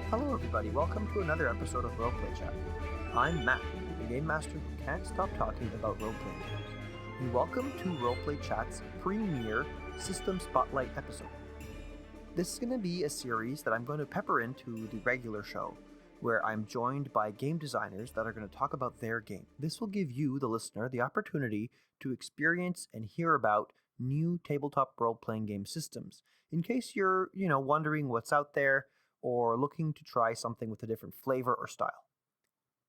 Hello everybody, welcome to another episode of Roleplay Chat. I'm Matt, the game master who can't stop talking about role-playing games. And welcome to Roleplay Chat's premiere System Spotlight episode. This is going to be a series that I'm going to pepper into the regular show, where I'm joined by game designers that are going to talk about their game. This will give you, the listener, the opportunity to experience and hear about new tabletop role-playing game systems, in case you're, wondering what's out there, or looking to try something with a different flavor or style.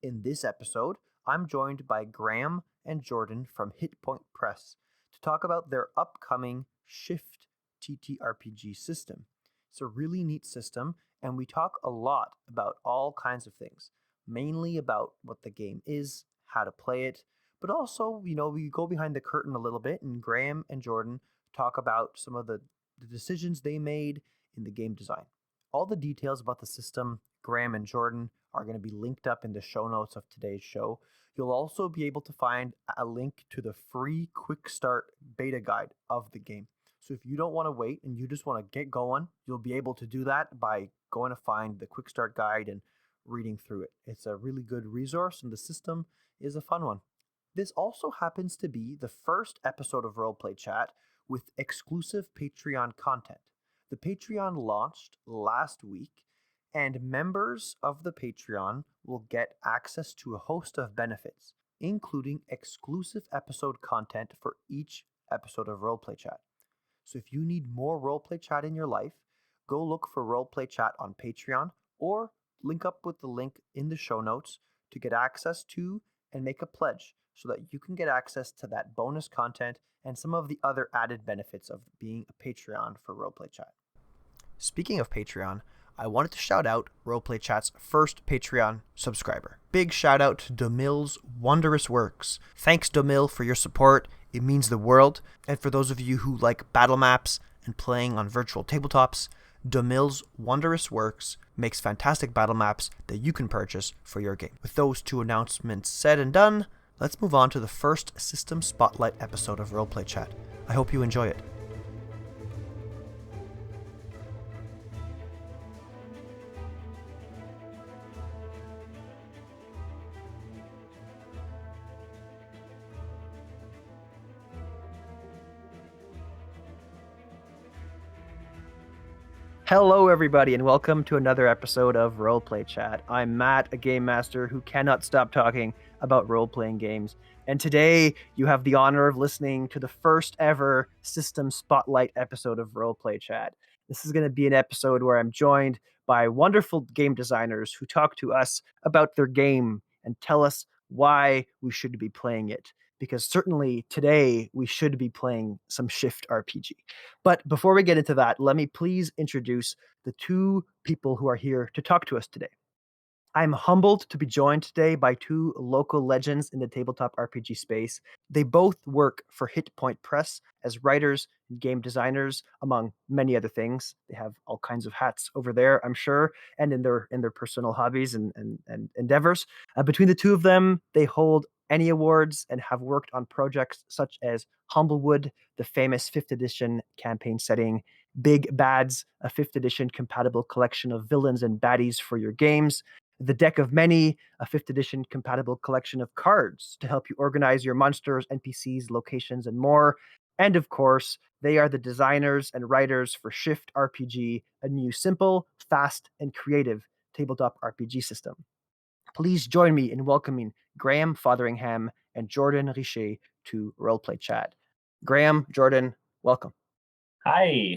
In this episode, I'm joined by Graeme and Jordan from Hit Point Press to talk about their upcoming Shift TTRPG system. It's a really neat system, and we talk a lot about all kinds of things, mainly about what the game is, how to play it, but also, we go behind the curtain a little bit, and Graeme and Jordan talk about some of the decisions they made in the game design. All the details about the system, Graeme and Jordan, are going to be linked up in the show notes of today's show. You'll also be able to find a link to the free quick start beta guide of the game. So if you don't want to wait and you just want to get going, you'll be able to do that by going to find the quick start guide and reading through it. It's a really good resource, and the system is a fun one. This also happens to be the first episode of Roleplay Chat with exclusive Patreon content. The Patreon launched last week, and members of the Patreon will get access to a host of benefits, including exclusive episode content for each episode of Roleplay Chat. So if you need more Roleplay Chat in your life, go look for Roleplay Chat on Patreon, or link up with the link in the show notes to get access to and make a pledge so that you can get access to that bonus content and some of the other added benefits of being a Patreon for Roleplay Chat. Speaking of Patreon, I wanted to shout out Roleplay Chat's first Patreon subscriber. Big shout out to Domil's Wondrous Works. Thanks, Domil, for your support. It means the world. And for those of you who like battle maps and playing on virtual tabletops, Domil's Wondrous Works makes fantastic battle maps that you can purchase for your game. With those two announcements said and done, let's move on to the first System Spotlight episode of Roleplay Chat. I hope you enjoy it. Hello, everybody, and welcome to another episode of Roleplay Chat. I'm Matt, a game master who cannot stop talking about role-playing games. And today, you have the honor of listening to the first ever System Spotlight episode of Roleplay Chat. This is going to be an episode where I'm joined by wonderful game designers who talk to us about their game and tell us why we should be playing it. Because certainly today we should be playing some Shift RPG. But before we get into that, let me please introduce the two people who are here to talk to us today. I'm humbled to be joined today by two local legends in the tabletop RPG space. They both work for Hit Point Press as writers and game designers, among many other things. They have all kinds of hats over there, I'm sure, and in their personal hobbies and endeavors. Between the two of them, they hold any awards and have worked on projects such as Humblewood, the famous 5th edition campaign setting, Big Bads, a 5th edition compatible collection of villains and baddies for your games, The Deck of Many, a 5th edition compatible collection of cards to help you organize your monsters, NPCs, locations, and more. And of course, they are the designers and writers for Shift RPG, a new simple, fast, and creative tabletop RPG system. Please join me in welcoming Graeme Fotheringham and Jordan Richer to Roleplay Chat. Graeme, Jordan, welcome. Hi.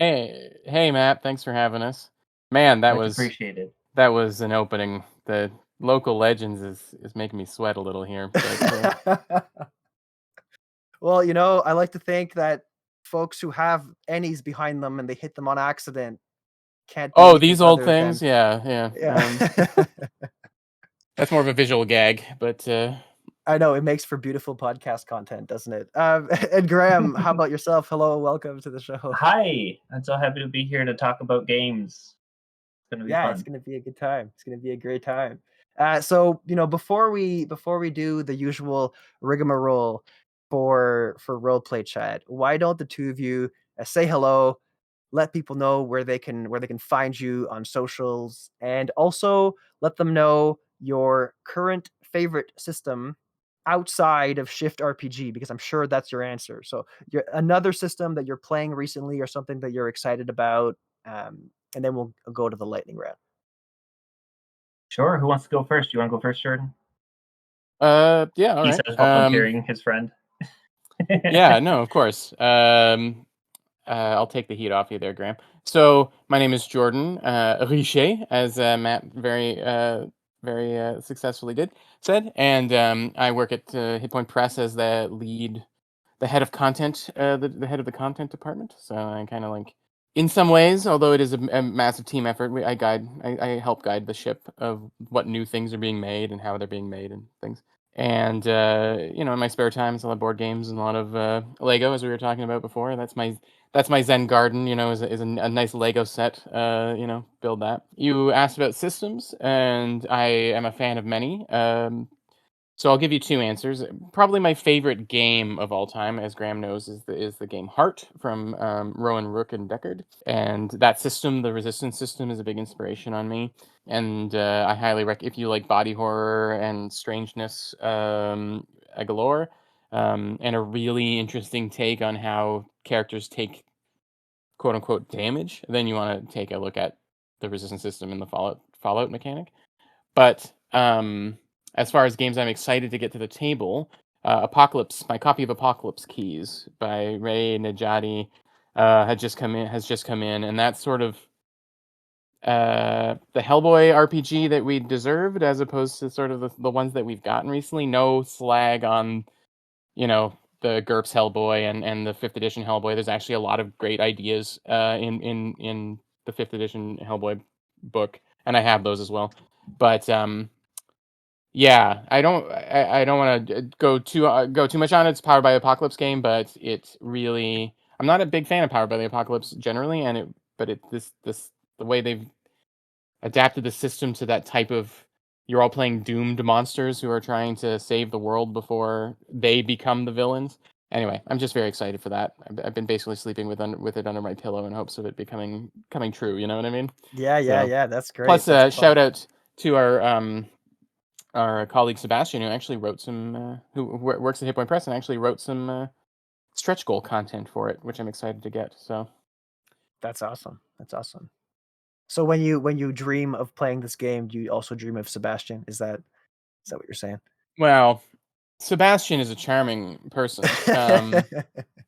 Hey, Matt. Thanks for having us. Man, that Much was appreciated. That was an opening. The local legends is making me sweat a little here. But, Well, I like to think that folks who have Ennies behind them and they hit them on accident can't do anything these old other things, than... yeah. That's more of a visual gag, but I know it makes for beautiful podcast content, doesn't it? And Graeme, how about yourself? Hello, welcome to the show. Hi. I'm so happy to be here to talk about games. It's gonna be fun. It's gonna be a good time. It's gonna be a great time. So before we do the usual rigmarole for Roleplay Chat, why don't the two of you say hello, let people know where they can find you on socials, and also let them know your current favorite system outside of Shift RPG, because I'm sure that's your answer. So another system that you're playing recently or something that you're excited about, and then we'll go to the lightning round. Sure. Who wants to go first? You want to go first, Jordan? Yeah, all He right. says, volunteering his friend. Yeah, no, of course. I'll take the heat off you there, Graeme. So my name is Jordan Richet, as Matt very successfully said, and I work at Hit Point Press as the head of content, the head of the content department. So I kind of like, in some ways, although it is a massive team effort, I help guide the ship of what new things are being made and how they're being made and things. And in my spare time, it's a lot of board games and a lot of Lego, as we were talking about before. That's my Zen garden. Is a nice Lego set. Build that. You asked about systems, and I am a fan of many. So I'll give you two answers. Probably my favorite game of all time, as Graeme knows, is the game Heart from Rowan Rook and Deckard. And that system, the Resistance system, is a big inspiration on me. And I highly recommend, if you like body horror and strangeness galore, and a really interesting take on how characters take quote unquote damage, then you want to take a look at the Resistance system and the Fallout mechanic. But as far as games I'm excited to get to the table, Apocalypse, my copy of Apocalypse Keys by Ray Najati has just come in, and that's sort of the Hellboy RPG that we deserved, as opposed to sort of the ones that we've gotten recently. No slag on, the GURPS Hellboy and the 5th edition Hellboy. There's actually a lot of great ideas in the 5th edition Hellboy book, and I have those as well. But yeah, I don't want to go too much on it. It's Powered by the Apocalypse game, but I'm not a big fan of Powered by the Apocalypse generally, the way they've adapted the system to that type of, you're all playing doomed monsters who are trying to save the world before they become the villains. Anyway, I'm just very excited for that. I've been basically sleeping with it under my pillow in hopes of it coming true. You know what I mean? Yeah, that's great. Plus, That's fun. shout out to our colleague Sebastian, who actually wrote some, who works at Hit Point Press, and actually wrote some stretch goal content for it, which I'm excited to get. So That's awesome. That's awesome. So when you dream of playing this game, do you also dream of Sebastian? Is that what you're saying? well, Sebastian is a charming person,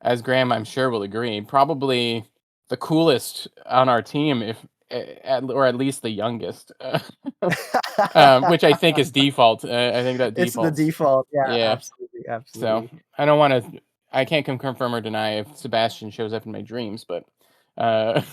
as Graeme, I'm sure, will agree. Probably the coolest on our team, or at least the youngest, which I think is default. I think that It's the defaults. default. Yeah, Yeah. absolutely, So absolutely. I can't confirm or deny if Sebastian shows up in my dreams, but I'm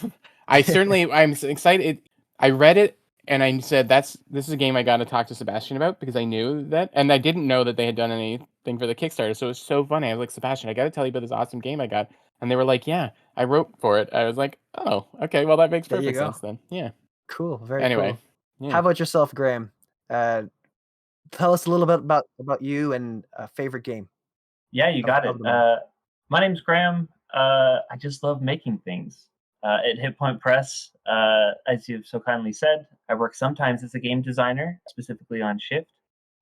excited. I read it and I said, this is a game I got to talk to Sebastian about, because I knew that, and I didn't know that they had done anything for the Kickstarter. So it was so funny. I was like, Sebastian, I got to tell you about this awesome game I got. And they were like, yeah, I wrote for it. I was like, oh, okay, well, that makes There you perfect go. sense then. Yeah. Cool. Very Anyway, cool. yeah. How about yourself, Graeme? Tell us a little bit about you and a favorite game. Yeah, you got it. Of them all. My name's Graeme. I just love making things. At Hit Point Press, as you've so kindly said, I work sometimes as a game designer, specifically on Shift,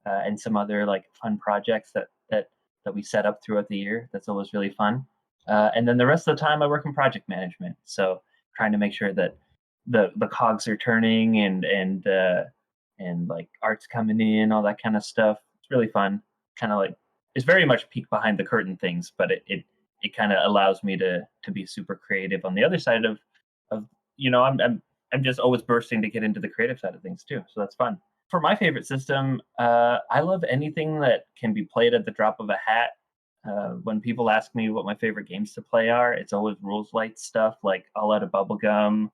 and some other like fun projects that we set up throughout the year. That's always really fun. And then the rest of the time, I work in project management, so trying to make sure that the cogs are turning and like art's coming in, all that kind of stuff. It's really fun. Kind of like, it's very much peek behind the curtain things, but it kind of allows me to be super creative on the other side of I'm just always bursting to get into the creative side of things too, so that's fun. For my favorite system, I love anything that can be played at the drop of a hat. When people ask me what my favorite games to play are, it's always rules light stuff like All Out of Bubblegum.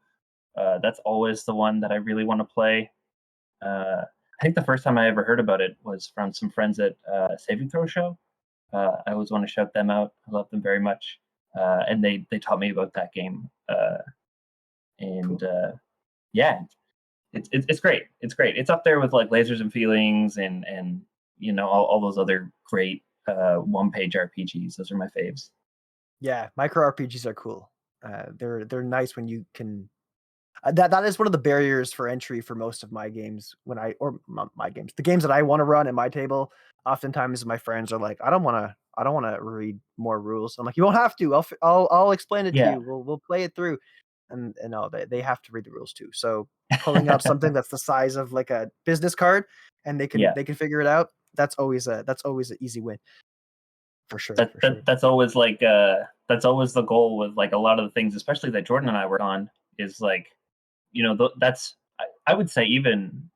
That's always the one that I really want to play. I think the first time I ever heard about it was from some friends at Saving Throw Show. I always want to shout them out. I love them very much, and they taught me about that game. And yeah, it's great. It's great. It's up there with like Lasers and Feelings and all those other great one-page RPGs. Those are my faves. Yeah, micro RPGs are cool. They're nice when you can. That is one of the barriers for entry for most of my games my games, the games that I want to run at my table. Oftentimes, my friends are like, I don't want to read more rules. I'm like, you won't have to. I'll explain it to Yeah. you. We'll play it through, and no, they have to read the rules too. So pulling out something that's the size of like a business card, and Yeah. they can figure it out. That's always an easy win, for sure. For sure. That's always like that's always the goal with like a lot of the things, especially that Jordan and I work on, is like, that's I would say even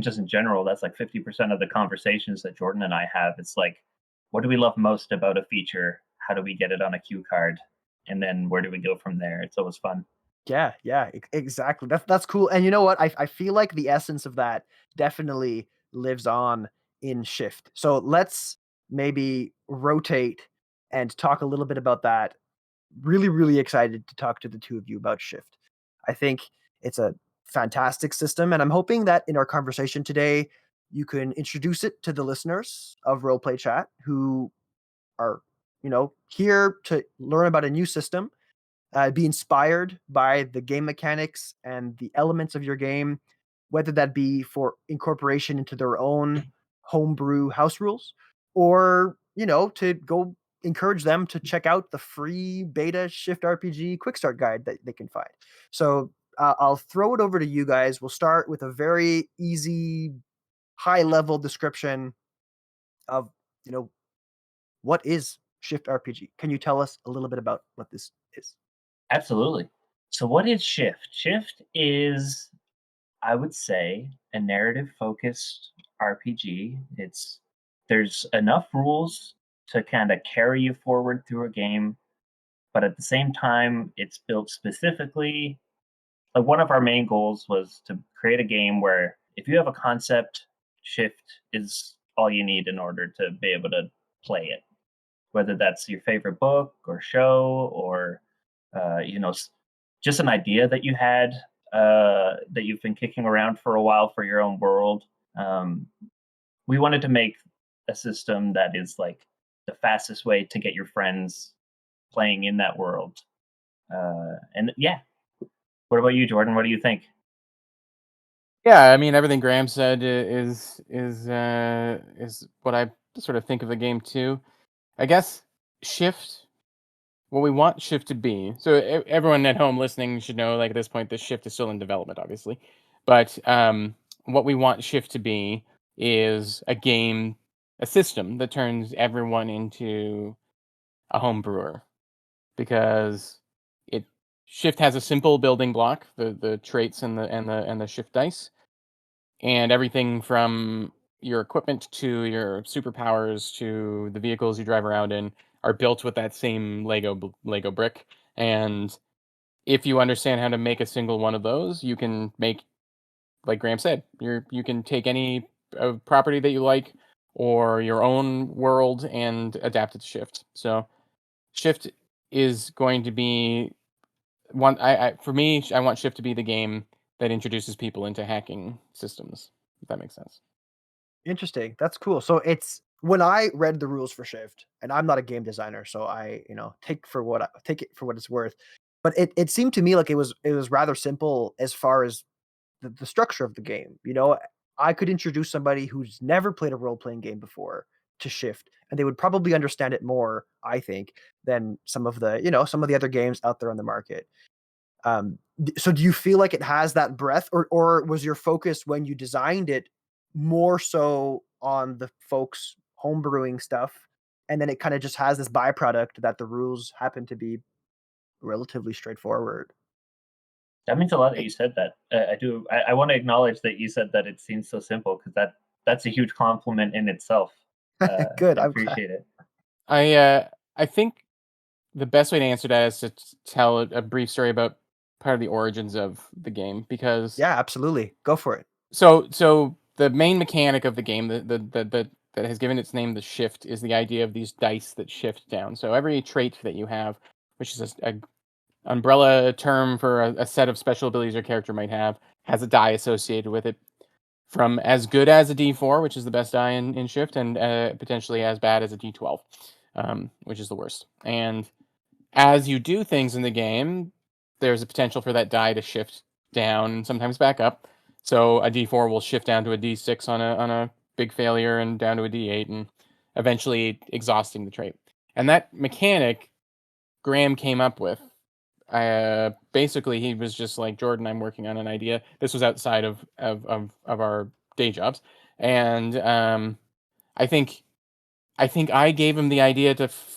just in general, that's like 50% of the conversations that Jordan and I have. It's like, what do we love most about a feature? How do we get it on a cue card? And then where do we go from there? It's always fun. Yeah, yeah, exactly. That's cool. And you know what? I feel like the essence of that definitely lives on in Shift. So let's maybe rotate and talk a little bit about that. Really, really excited to talk to the two of you about Shift. I think it's a fantastic system, and I'm hoping that in our conversation today, you can introduce it to the listeners of Roleplay Chat who are, here to learn about a new system, be inspired by the game mechanics and the elements of your game, whether that be for incorporation into their own homebrew house rules, or to go encourage them to check out the free beta Shift RPG quick start guide that they can find. So I'll throw it over to you guys. We'll start with a very easy, high level description of what is Shift RPG. Can you tell us a little bit about what this is? Absolutely. So what is Shift? Shift is, I would say, a narrative focused RPG. There's enough rules to kind of carry you forward through a game, but at the same time, it's built specifically. Like, one of our main goals was to create a game where if you have a concept, Shift is all you need in order to be able to play it. Whether that's your favorite book or show, or just an idea that you had, that you've been kicking around for a while for your own world. We wanted to make a system that is like the fastest way to get your friends playing in that world. And yeah, what about you, Jordan? What do you think? Yeah, I mean everything Graham said is what I sort of think of the game too. I guess Shift, what we want Shift to be. So everyone at home listening should know, like at this point, this Shift is still in development, obviously. But what we want Shift to be is a system that turns everyone into a home brewer, because it Shift has a simple building block, the traits and the Shift dice, and everything from your equipment to your superpowers to the vehicles you drive around in are built with that same Lego brick. And if you understand how to make a single one of those, you can make, like Graham said, you can take any property that you like or your own world and adapt it to Shift. So Shift is going to be one. For me, I want Shift to be the game that introduces people into hacking systems. If that makes sense. Interesting. That's cool. So it's when I read the rules for Shift, and I'm not a game designer, so I, take it for what it's worth. But it seemed to me like it was rather simple as far as the structure of the game. I could introduce somebody who's never played a role playing game before to Shift, and they would probably understand it more, I think, than some of the other games out there on the market. So do you feel like it has that breadth, or was your focus when you designed it more so on the folks homebrewing stuff, and then it kind of just has this byproduct that the rules happen to be relatively straightforward? That means a lot that you said that. I do. I want to acknowledge that you said that it seems so simple, because that's a huge compliment in itself. Good. I I'm glad. appreciate it. I think the best way to answer that is to tell a brief story about part of the origins of the game, because Yeah, absolutely. Go for it. so the main mechanic of the game, that has given its name the Shift, is the idea of these dice that shift down. So every trait that you have, which is a umbrella term for a set of special abilities your character might have, has a die associated with it, from as good as a D4, which is the best die in Shift, and potentially as bad as a D12, which is the worst. And as you do things in the game, there's a potential for that die to shift down and sometimes back up. So a D4 will shift down to a D6 on a big failure and down to a D8, and eventually exhausting the trait. And that mechanic Graeme came up with. Basically, he was just like, Jordan, I'm working on an idea. This was outside of our day jobs, and I think I gave him the idea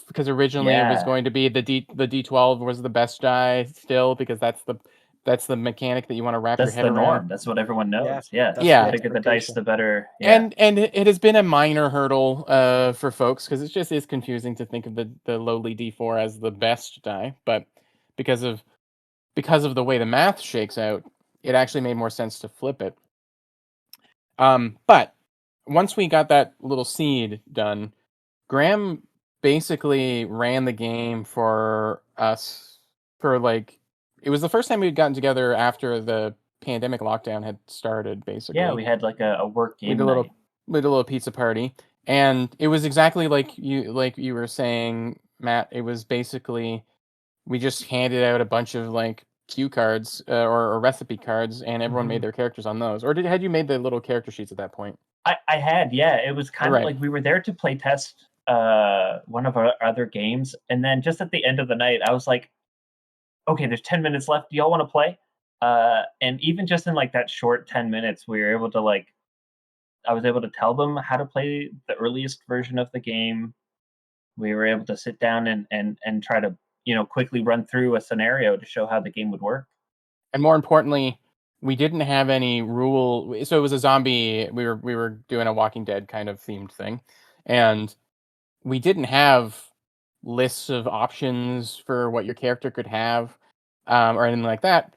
because originally it was Yeah, going to be the D12 was the best die still, because that's the mechanic that you want to wrap your that's head the around. norm. That's what everyone Yeah, knows. Yeah, that's the Yeah, the bigger the dice, expectation. the better. Yeah, and it has been a minor hurdle for folks, because it just is confusing to think of the lowly D4 as the best die, but because of the way the math shakes out, it actually made more sense to flip it. But once we got that little seed done, Graeme basically ran the game for us for like, it was the first time we'd gotten together after the pandemic lockdown had started. yeah. Basically, We had like a work we did game a night. little pizza party, and it was exactly like you were saying, Matt. It was basically, we just handed out a bunch of like cue cards or recipe cards, and everyone made Hmm. their characters on those. Or had you made the little character sheets at that point? I had, yeah. It was kind of Right. like we were there to play test one of our other games, and then just at the end of the night, I was like, okay, there's 10 minutes left. Do y'all want to play? And even just in like that short 10 minutes, we were able to like, I was able to tell them how to play the earliest version of the game. We were able to sit down and try to, quickly run through a scenario to show how the game would work. And more importantly, we didn't have any rule. So it was a zombie. We were doing a Walking Dead kind of themed thing, and we didn't have lists of options for what your character could have, or anything like that.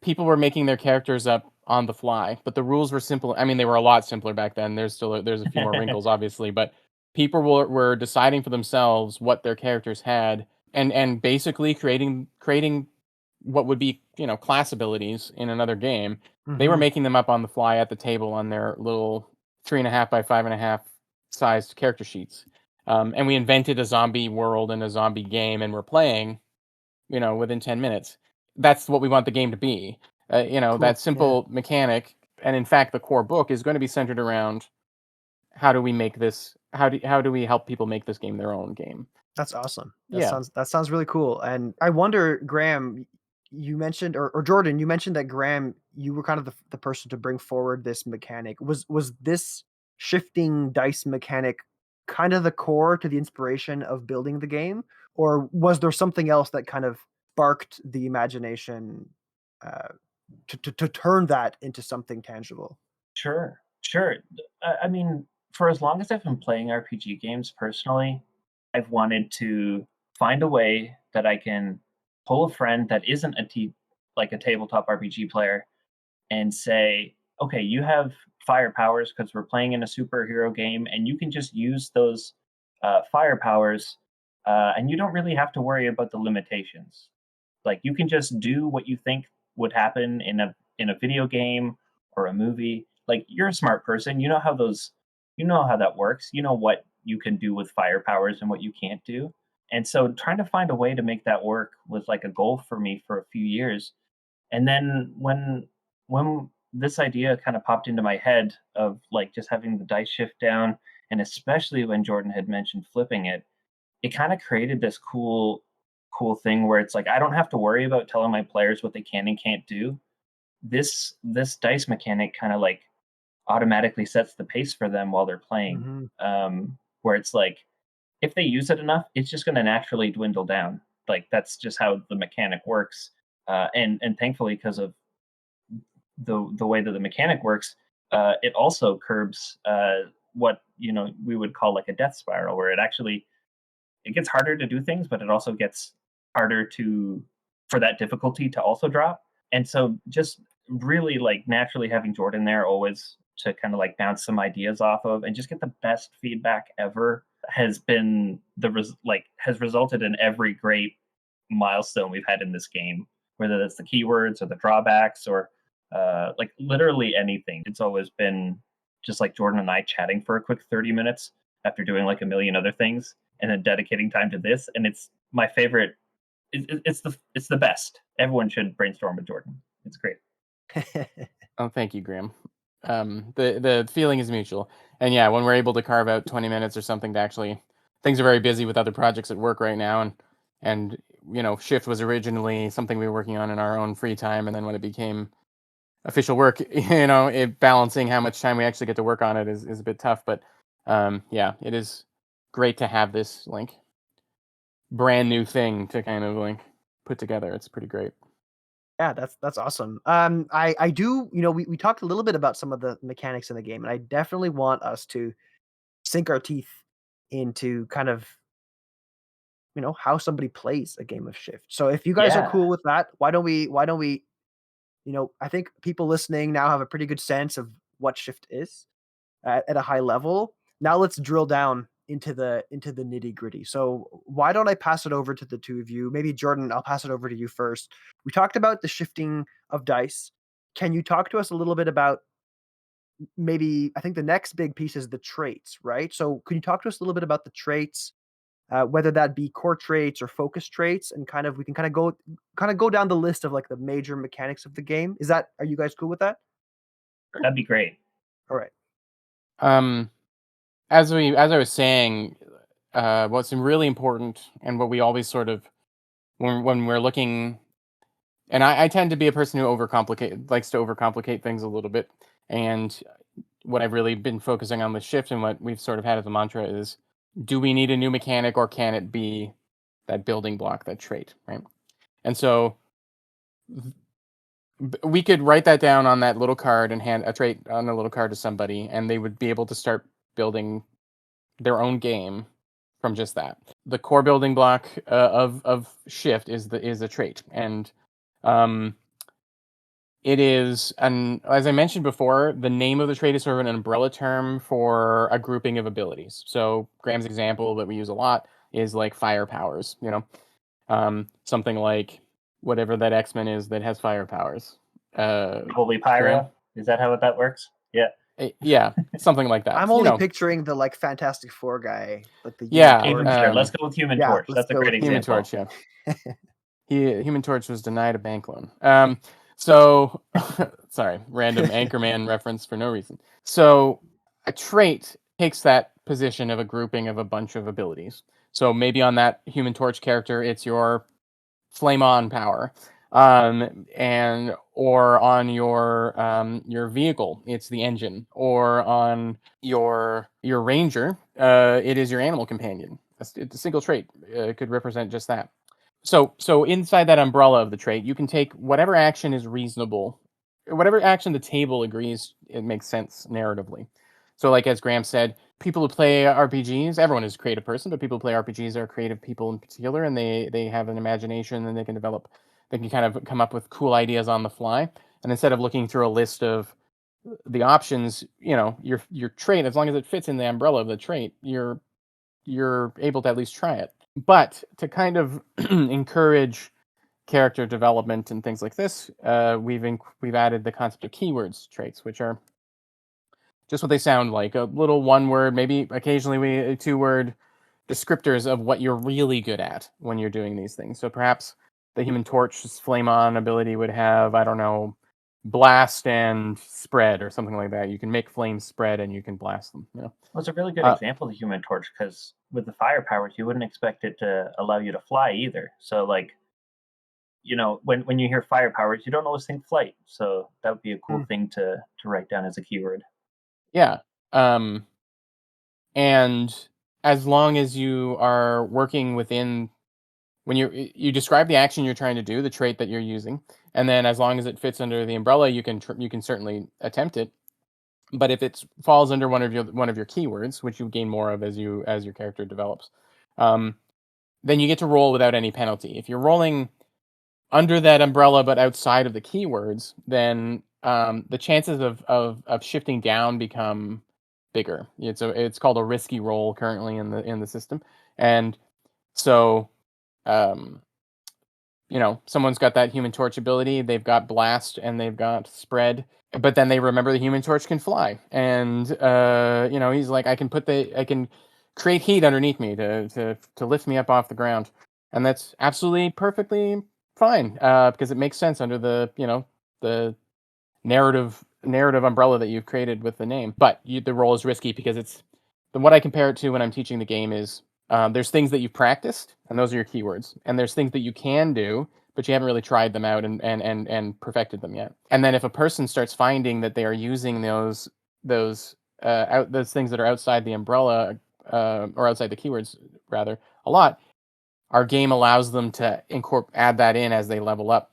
People were making their characters up on the fly, but the rules were simple. I mean, they were a lot simpler back then. There's a few more wrinkles, obviously, but people were deciding for themselves what their characters had, and basically creating what would be, class abilities in another game. They were Hmm. making them up on the fly at the table on their little 3.5 by 5.5 sized character sheets. And we invented a zombie world and a zombie game, and we're playing, within 10 minutes. That's what we want the game to be. That Cool. Yeah, simple mechanic. And in fact, the core book is going to be centered around how do we make this, how do we help people make this game their own game? that's awesome. Yeah. That sounds really cool. And I wonder, Graeme, you mentioned, or Jordan, you mentioned that Graeme, you were kind of the person to bring forward this mechanic. Was this shifting dice mechanic kind of the core to the inspiration of building the game, or was there something else that kind of sparked the imagination uh, to turn that into something tangible? Sure, sure. I mean, for as long as I've been playing RPG games personally, I've wanted to find a way that I can pull a friend that isn't like a tabletop RPG player and say, okay, you have fire powers because we're playing in a superhero game, and you can just use those fire powers, and you don't really have to worry about the limitations. Like you can just do what you think would happen in a video game or a movie. Like you're a smart person, you know how that works. You know what you can do with fire powers and what you can't do. And so trying to find a way to make that work was like a goal for me for a few years. And then when this idea kind of popped into my head of like just having the dice shift down, and especially when Jordan had mentioned flipping it, it kind of created this cool thing where it's like I don't have to worry about telling my players what they can and can't do. This dice mechanic kind of like automatically sets the pace for them while they're playing. Hmm. Where it's like if they use it enough, it's just going to naturally dwindle down. Like that's just how the mechanic works. And thankfully, because of the way that the mechanic works, it also curbs what we would call like a death spiral, where it gets harder to do things, but it also gets harder to for that difficulty to also drop. And so just really like naturally having Jordan there always to kind of like bounce some ideas off of and just get the best feedback ever has been has resulted in every great milestone we've had in this game, whether that's the keywords or the drawbacks or like literally anything. It's always been just like Jordan and I chatting for a quick 30 minutes after doing like a million other things and then dedicating time to this. And it's my favorite it's the best. Everyone should brainstorm with Jordan. It's great. Oh, thank you, Graeme. The feeling is mutual, and yeah, when we're able to carve out 20 minutes or something to actually, things are very busy with other projects at work right now, and Shift was originally something we were working on in our own free time, and then when it became official work, balancing how much time we actually get to work on it is a bit tough, but yeah, it is great to have this brand new thing to kind of put together. It's pretty great. Yeah, that's awesome. I do, we talked a little bit about some of the mechanics in the game, and I definitely want us to sink our teeth into kind of, how somebody plays a game of Shift. So if you guys are Yeah. cool with that, why don't we, I think people listening now have a pretty good sense of what Shift is at a high level. Now let's drill down into the nitty gritty. So why don't I pass it over to the two of you? Maybe Jordan, I'll pass it over to you first. We talked about the shifting of dice. Can you talk to us a little bit about maybe, I think the next big piece is the traits, right? So can you talk to us a little bit about the traits, whether that be core traits or focus traits, and we can go down the list of like the major mechanics of the game. Are you guys cool with that? That'd be great. All right. As I was saying, what's really important and what we always sort of, when we're looking, and I tend to be a person who likes to overcomplicate things a little bit, and what I've really been focusing on with Shift and what we've sort of had as a mantra is, do we need a new mechanic, or can it be that building block, that trait, right? And so we could write that down on that little card and hand a trait on a little card to somebody, and they would be able to start building their own game from just that. The core building block of Shift is a trait, and it is, and as I mentioned before, the name of the trait is sort of an umbrella term for a grouping of abilities. So Graham's example that we use a lot is like fire powers. Something like whatever that X-Men is that has fire powers. Probably Pyro. Graham? Is that how that works? Yeah. Yeah, something like that. I'm only picturing the like Fantastic Four guy, like the Yeah, Even unicorn. better. Let's go with Human Torch. let's That's a go great with Human example. Torch. Yeah, Human Torch was denied a bank loan. So sorry, random Anchorman reference for no reason. So a trait takes that position of a grouping of a bunch of abilities. So maybe on that Human Torch character, it's your flame on power, and or on your vehicle, it's the engine, or on your ranger, it is your animal companion. It's a single trait. It could represent just that. So inside that umbrella of the trait, you can take whatever action is reasonable, whatever action the table agrees it makes sense narratively. So, like as Graeme said, people who play RPGs, everyone is a creative person, but people who play RPGs are creative people in particular, and they have an imagination, and they can kind of come up with cool ideas on the fly. And instead of looking through a list of the options, your trait, as long as it fits in the umbrella of the trait, you're able to at least try it. But to kind of encourage character development and things like this, we've added the concept of keywords traits, which are just what they sound like, a little one word, maybe occasionally two word descriptors of what you're really good at when you're doing these things. So perhaps the Human Torch's flame on ability would have, I don't know, blast and spread or something like that. You can make flames spread and you can blast them. Well, it's a really good example of the Human Torch, because with the fire powers, you wouldn't expect it to allow you to fly either. So, like, when you hear fire powers, you don't always think flight. So that would be a cool thing to write down as a keyword. Yeah. And as long as you are working within, when you describe the action you're trying to do, the trait that you're using, and then as long as it fits under the umbrella, you can certainly attempt it. But if it falls under one of your keywords, which you gain more of as your character develops, then you get to roll without any penalty. If you're rolling under that umbrella but outside of the keywords, then the chances of shifting down become bigger. It's called a risky roll currently in the system, and so someone's got that Human Torch ability, they've got blast and they've got spread, but then they remember the Human Torch can fly, and he's like, I can create heat underneath me to lift me up off the ground. And that's absolutely perfectly fine, because it makes sense under the the narrative umbrella that you've created with the name. But the role is risky because what I compare it to when I'm teaching the game is, there's things that you've practiced, and those are your keywords, and there's things that you can do, but you haven't really tried them out and perfected them yet. And then if a person starts finding that they are using those those things that are outside the umbrella, or outside the keywords rather, a lot, our game allows them to add that in as they level up,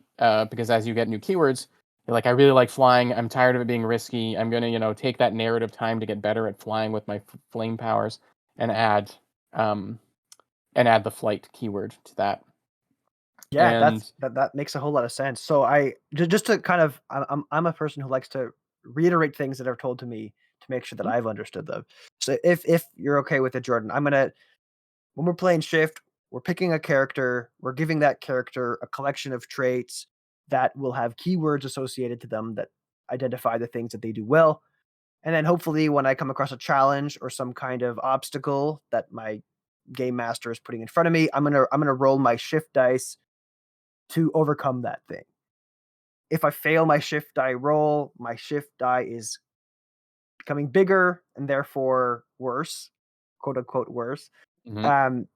because as you get new keywords, you're like, I really like flying. I'm tired of it being risky. I'm gonna, take that narrative time to get better at flying with my flame powers, and add um, the flight keyword to that. Yeah, And that makes a whole lot of sense. So just to kind of, I'm a person who likes to reiterate things that are told to me to make sure that I've understood them. So if you're okay with it, Jordan, when we're playing Shift, we're picking a character, we're giving that character a collection of traits that will have keywords associated to them that identify the things that they do well. And then hopefully when I come across a challenge or some kind of obstacle that my game master is putting in front of me, I'm gonna roll my shift dice to overcome that thing. If I fail my shift die roll, my shift die is becoming bigger and therefore worse, quote unquote worse. mhm, Um,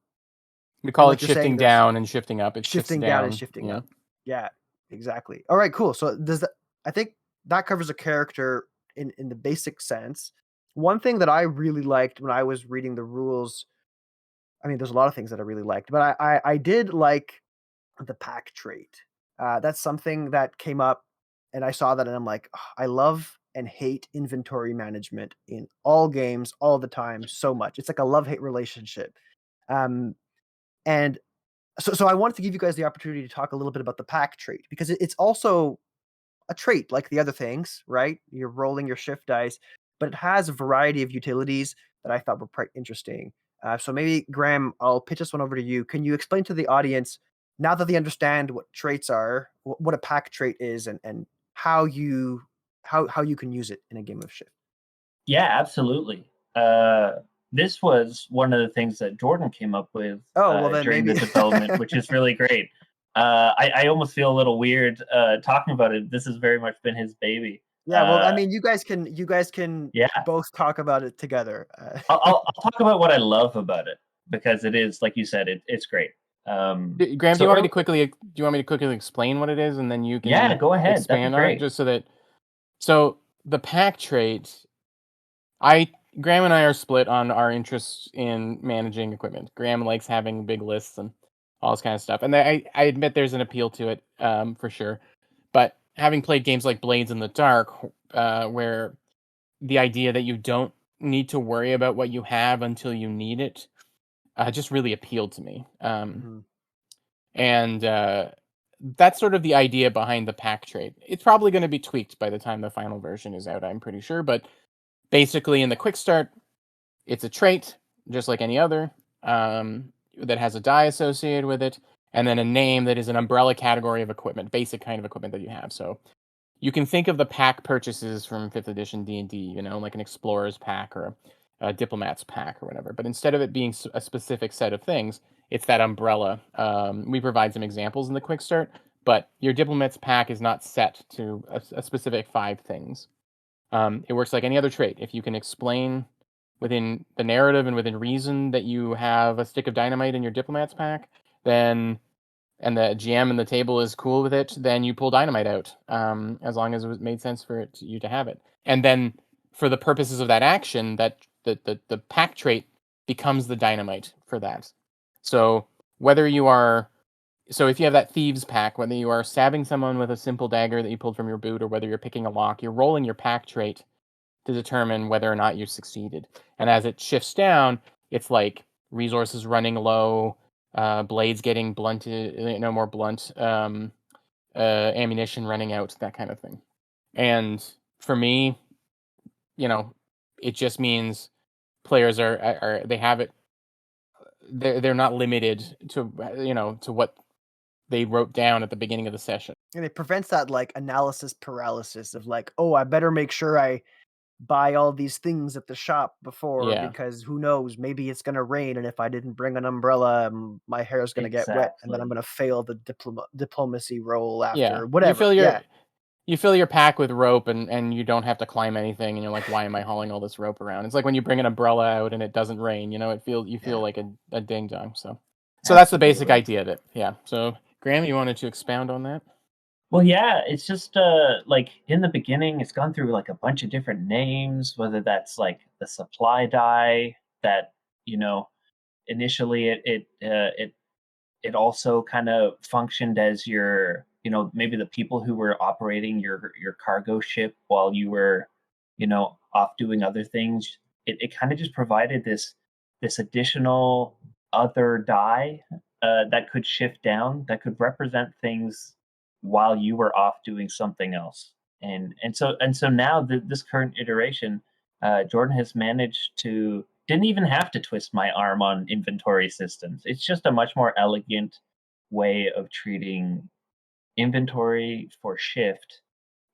we and call it like you're saying, shifting there's down and shifting up. It shifts shifting down and down. shifting Yeah. up. Yeah, exactly. All right, cool. So does that? I think that covers a character in the basic sense. One thing that I really liked when I was reading the rules, I mean, there's a lot of things that I really liked, but I did like the pack trait. That's something that came up, and I saw that, and I'm like, "Ugh, I love and hate inventory management in all games all the time so much. It's like a love hate relationship. Um, and so I wanted to give you guys the opportunity to talk a little bit about the pack trait because it's also a trait like the other things, right? You're rolling your shift dice, but it has a variety of utilities that I thought were quite interesting. So maybe Graeme, I'll pitch this one over to you. Can you explain to the audience now that they understand what traits are, what a pack trait is, and how you how you can use it in a game of Shift? Yeah, absolutely. This was one of the things that Jordan came up with Oh well, then during the maybe. development, which is really great. I almost feel a little weird talking about it. This has very much been his baby. Yeah, well, I mean, you guys can Yeah, both talk about it together. I'll talk about what I love about it because it is, like you said, it's great. Graham, do So you want me to quickly explain what it is, and then you yeah, can go ahead. That'd be expand on it, great. just so that the pack trait. I Graham and I are split on our interests in managing equipment. Graham likes having big lists and all this kind of stuff, and I admit there's an appeal to it, for sure. But having played games like Blades in the Dark, where the idea that you don't need to worry about what you have until you need it, just really appealed to me. Mhm. And That's sort of the idea behind the pack trait. It's probably going to be tweaked by the time the final version is out, I'm pretty sure. But basically, in the quick start, it's a trait, just like any other, that has a die associated with it, and then a name that is an umbrella category of equipment, basic kind of equipment that you have. So you can think of the pack purchases from 5th edition D&D, like an explorer's pack or a diplomat's pack or whatever. But instead of it being a specific set of things, it's that umbrella. We provide some examples in the quick start, but your diplomat's pack is not set to a specific 5 things. It works like any other trait. If you can explain within the narrative and within reason that you have a stick of dynamite in your diplomat's pack, then and the GM and the table is cool with it, then you pull dynamite out, as long as it made sense for you to have it. And then, for the purposes of that action, that the pack trait becomes the dynamite for that. So whether you are so if you have that thieves pack, whether you are stabbing someone with a simple dagger that you pulled from your boot, or whether you're picking a lock, you're rolling your pack trait to determine whether or not you succeeded. And as it shifts down, it's like resources running low, blades getting blunted, more blunt, ammunition running out, that kind of thing. And for me, you know, it just means players are they have it. They're not limited to to what they wrote down at the beginning of the session. And it prevents that like analysis paralysis of like, oh, I better make sure I buy all these things at the shop before Yeah. because who knows, maybe it's going to rain, and if I didn't bring an umbrella, my hair is going to get wet, and then I'm Exactly. going to fail the diplomacy roll Yeah. after whatever. You fill your pack with rope and you don't have to climb anything and you're like, why am I hauling all this rope around? It's like when you bring an umbrella out and it doesn't rain, you feel Yeah, like a ding dong. So that's the basic Absolutely. idea of it. Yeah. So Graham, you wanted to expound on that? Well, yeah, it's just like in the beginning, it's gone through like a bunch of different names, whether that's like the supply die that, you know, initially it also kind of functioned as your, maybe the people who were operating your cargo ship while you were, off doing other things. It kind of just provided this additional other die that could shift down, that could represent things while you were off doing something else. And so now this current iteration, Jordan has managed to didn't even have to twist my arm on inventory systems. It's just a much more elegant way of treating inventory for shift,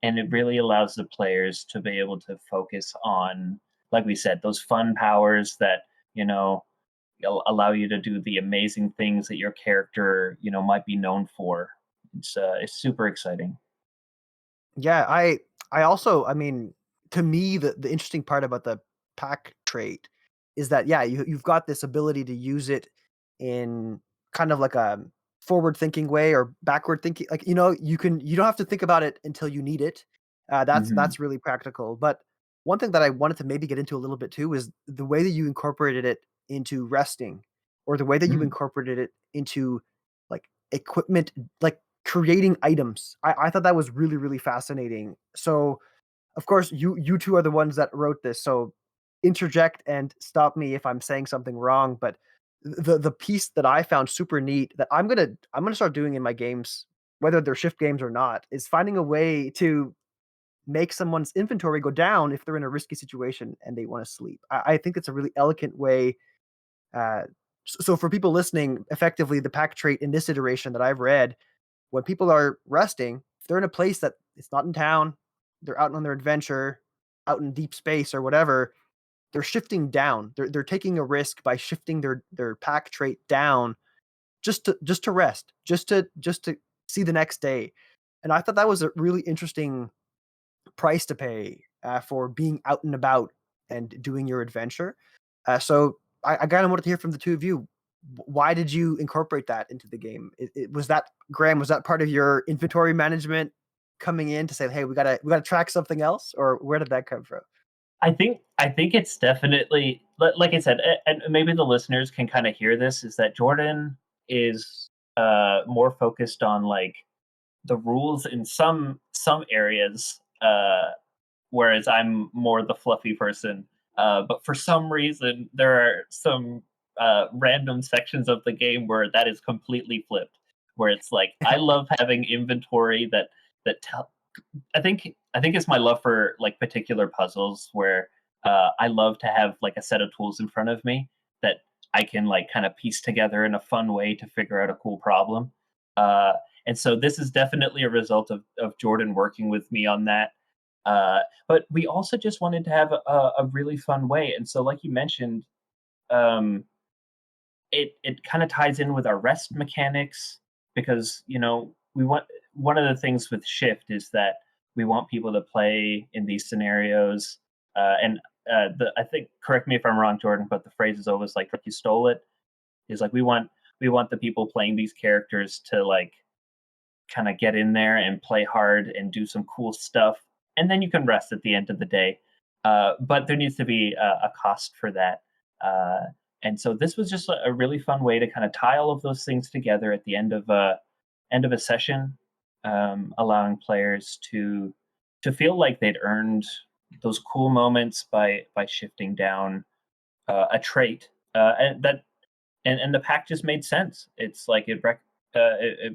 and it really allows the players to be able to focus on, like we said, those fun powers that you know allow you to do the amazing things that your character might be known for. It's super exciting. yeah. I also, I mean, to me, the interesting part about the pack trait is that yeah, you've got this ability to use it in kind of like a forward thinking way or backward thinking. Like you don't have to think about it until you need it. Hmm. That's really practical. But one thing that I wanted to maybe get into a little bit too is the way that you incorporated it into resting, or the way that you Mm. incorporated it into like equipment, like creating items. I thought that was really, really fascinating. So, of course, you two are the ones that wrote this, so interject and stop me if I'm saying something wrong, but the piece that I found super neat that I'm gonna start doing in my games, whether they're shift games or not, is finding a way to make someone's inventory go down if they're in a risky situation and they wanna sleep. I think it's a really elegant way, so for people listening, effectively, the pack trait in this iteration that I've read, when people are resting, if they're in a place that it's not in town, they're out on their adventure, out in deep space or whatever, they're shifting down. They're taking a risk by shifting their pack trait down just to rest, just to see the next day. And I thought that was a really interesting price to pay for being out and about and doing your adventure. So I kind of wanted to hear from the two of you. Why did you incorporate that into the game? Was that Graham? Was that part of your inventory management coming in to say, "Hey, we gotta track something else," or where did that come from? I think it's definitely like I said, and maybe the listeners can kind of hear this, is that Jordan is more focused on like the rules in some areas, whereas I'm more the fluffy person. But for some reason, there are some random sections of the game where that is completely flipped. Where it's like I love having inventory that tell. I think it's my love for like particular puzzles where I love to have like a set of tools in front of me that I can like kind of piece together in a fun way to figure out a cool problem. Uh, and so this is definitely a result of Jordan working with me on that. But we also just wanted to have a really fun way. And so, like you mentioned, um, it kind of ties in with our rest mechanics because we want one of the things with shift is that we want people to play in these scenarios, and I think, correct me if I'm wrong, Jordan, but the phrase is always like you stole it, is like we want the people playing these characters to like kind of get in there and play hard and do some cool stuff, and then you can rest at the end of the day. But there needs to be a cost for that. And so this was just a really fun way to kind of tie all of those things together at the end of a session, allowing players to feel like they'd earned those cool moments by shifting down a trait, and the pack just made sense. It's like it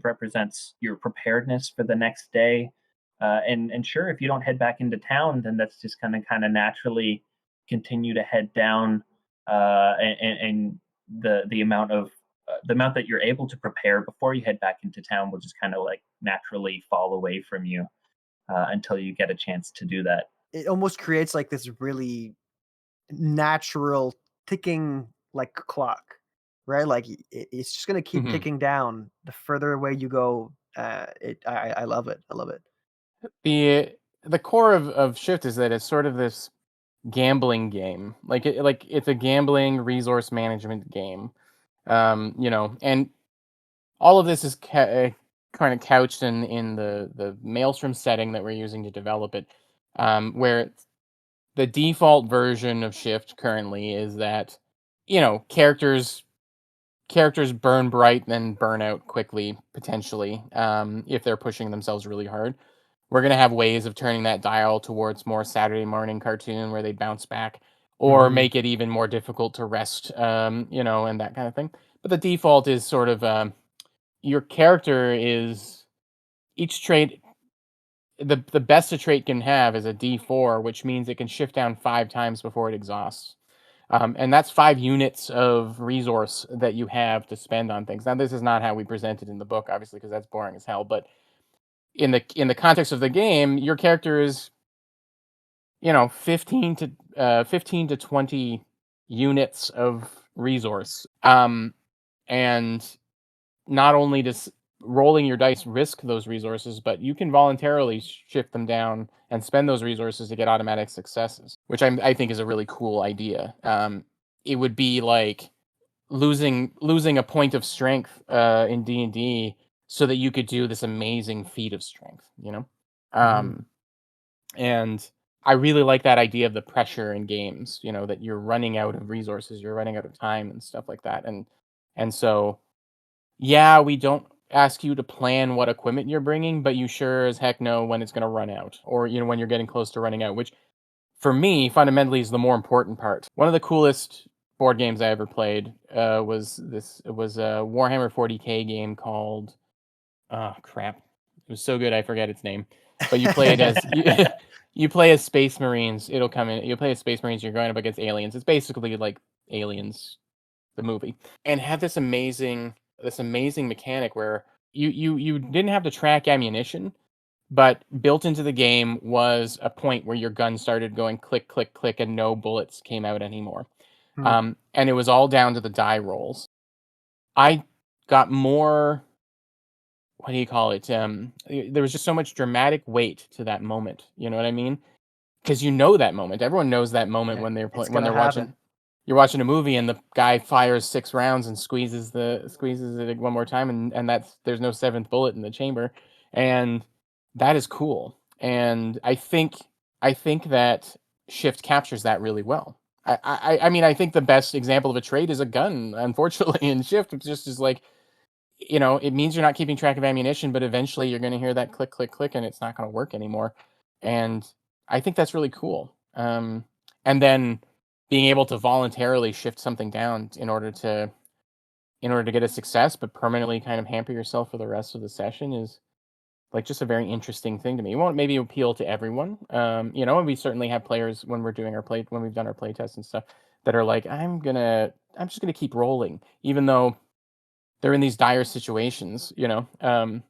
represents your preparedness for the next day. And sure, if you don't head back into town, then that's just gonna kind of naturally continue to head down, and the amount that you're able to prepare before you head back into town will just kind of like naturally fall away from you until you get a chance to do that. it almost creates like this really natural ticking like clock, right? Like it's just gonna keep Mhm. ticking down the further away you go. I love it. I love it. The core of Shift is that it's sort of this gambling game. Like it's a gambling resource management game. And all of this is kind of couched in the Maelstrom setting that we're using to develop it, where the default version of Shift currently is that characters burn bright then burn out quickly potentially, if they're pushing themselves really hard. We're gonna have ways of turning that dial towards more Saturday morning cartoon where they bounce back, or Mhm. make it even more difficult to rest, and that kind of thing. But the default is sort of, your character is each trait. The best a trait can have is a D4, which means it can shift down 5 times before it exhausts. And that's 5 units of resource that you have to spend on things. Now, this is not how we present it in the book, obviously, because that's boring as hell. But in the context of the game, your character is 15 to 20 units of resource. And not only does rolling your dice risk those resources, but you can voluntarily shift them down and spend those resources to get automatic successes, which I think is a really cool idea. It would be like losing a point of strength in D&D so that you could do this amazing feat of strength, Mhm. Um, and I really like that idea of the pressure in games, that you're running out of resources, you're running out of time and stuff like that. And so yeah, we don't ask you to plan what equipment you're bringing, but you sure as heck know when it's going to run out, or when you're getting close to running out, which for me fundamentally is the more important part. One of the coolest board games I ever played was a Warhammer 40K game called, oh crap, it was so good I forget its name. But you play it as you play as Space Marines. It'll come in. You play as Space Marines. You're going up against aliens. It's basically like Aliens, the movie, and had this amazing mechanic where you didn't have to track ammunition, but built into the game was a point where your gun started going click click click and no bullets came out anymore. Hmm. And it was all down to the die rolls. I got more, what do you call it? There was just so much dramatic weight to that moment. You know what I mean? Because that moment. Everyone knows that moment Yeah, when it's when gonna they're happen. watching. You're watching a movie and the guy fires 6 rounds and squeezes it one more time, and there's no seventh bullet in the chamber, and that is cool. And I think that Shift captures that really well. I mean, I think the best example of a trait is a gun. Unfortunately, in Shift, it just is like, it means you're not keeping track of ammunition, but eventually you're going to hear that click, click, click, and it's not going to work anymore. And I think that's really cool. And then being able to voluntarily shift something down in order to get a success, but permanently kind of hamper yourself for the rest of the session is like just a very interesting thing to me. It won't maybe appeal to everyone, and we certainly have players when we've done our play tests and stuff that are like, I'm just gonna keep rolling, even though they're in these dire situations. The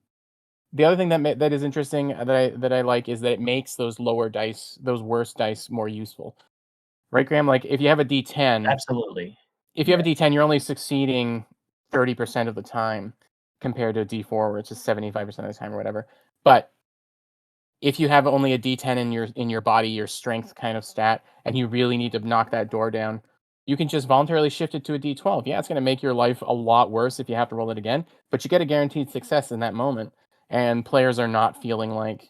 other thing that is interesting, that I like, is that it makes those lower dice, those worse dice, more useful. Right, Graham? Like if you have a D10, Absolutely. if you have a Yeah. D10, you're only succeeding 30% of the time compared to a D4, which is 75% of the time or whatever. But if you have only a D10 in your body, your strength kind of stat, and you really need to knock that door down, you can just voluntarily shift it to a D12. Yeah, it's going to make your life a lot worse if you have to roll it again, but you get a guaranteed success in that moment, and players are not feeling like,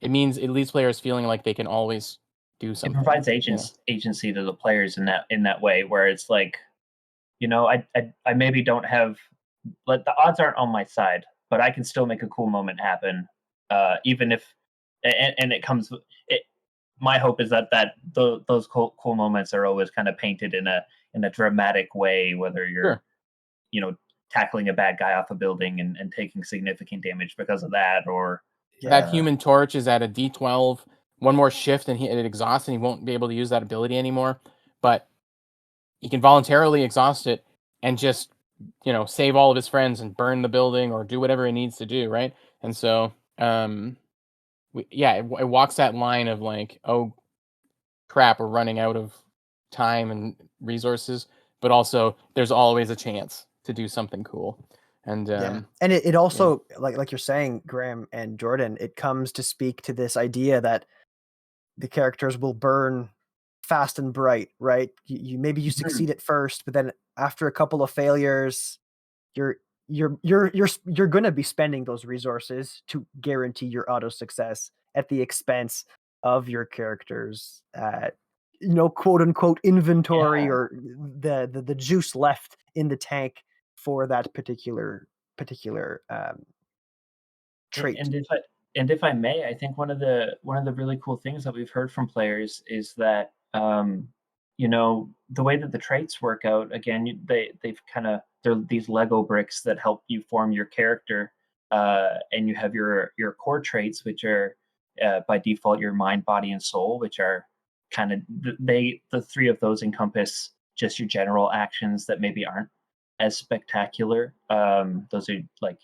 it leaves players feeling like they can always do It something. provides agency to the players in that way, where it's like, I maybe don't have, but the odds aren't on my side, but I can still make a cool moment happen, even if, and it comes. It, my hope is that those cool moments are always kind of painted in a dramatic way, whether you're, Sure. you know tackling a bad guy off a building and taking significant damage because of that, or That Yeah. Human Torch is at a D12. One more shift and it exhausts, and he won't be able to use that ability anymore. But he can voluntarily exhaust it and just, save all of his friends and burn the building or do whatever he needs to do, right? And so, it walks that line of like, oh crap, we're running out of time and resources, but also there's always a chance to do something cool. And Yeah, and it also, like you're saying, Graeme and Jordan, it comes to speak to this idea that the characters will burn fast and bright, right? You maybe you Mhm. succeed at first, but then after a couple of failures, you're you're gonna be spending those resources to guarantee your auto success at the expense of your character's, quote unquote inventory, Yeah. or the juice left in the tank for that particular A- trait. And if I and if I may, I think one of the really cool things that we've heard from players is that the way that the traits work out again, they've kind of they're these Lego bricks that help you form your character, and you have your core traits, which are by default your mind, body, and soul, which are kind of the three of those encompass just your general actions that maybe aren't as spectacular. Those are like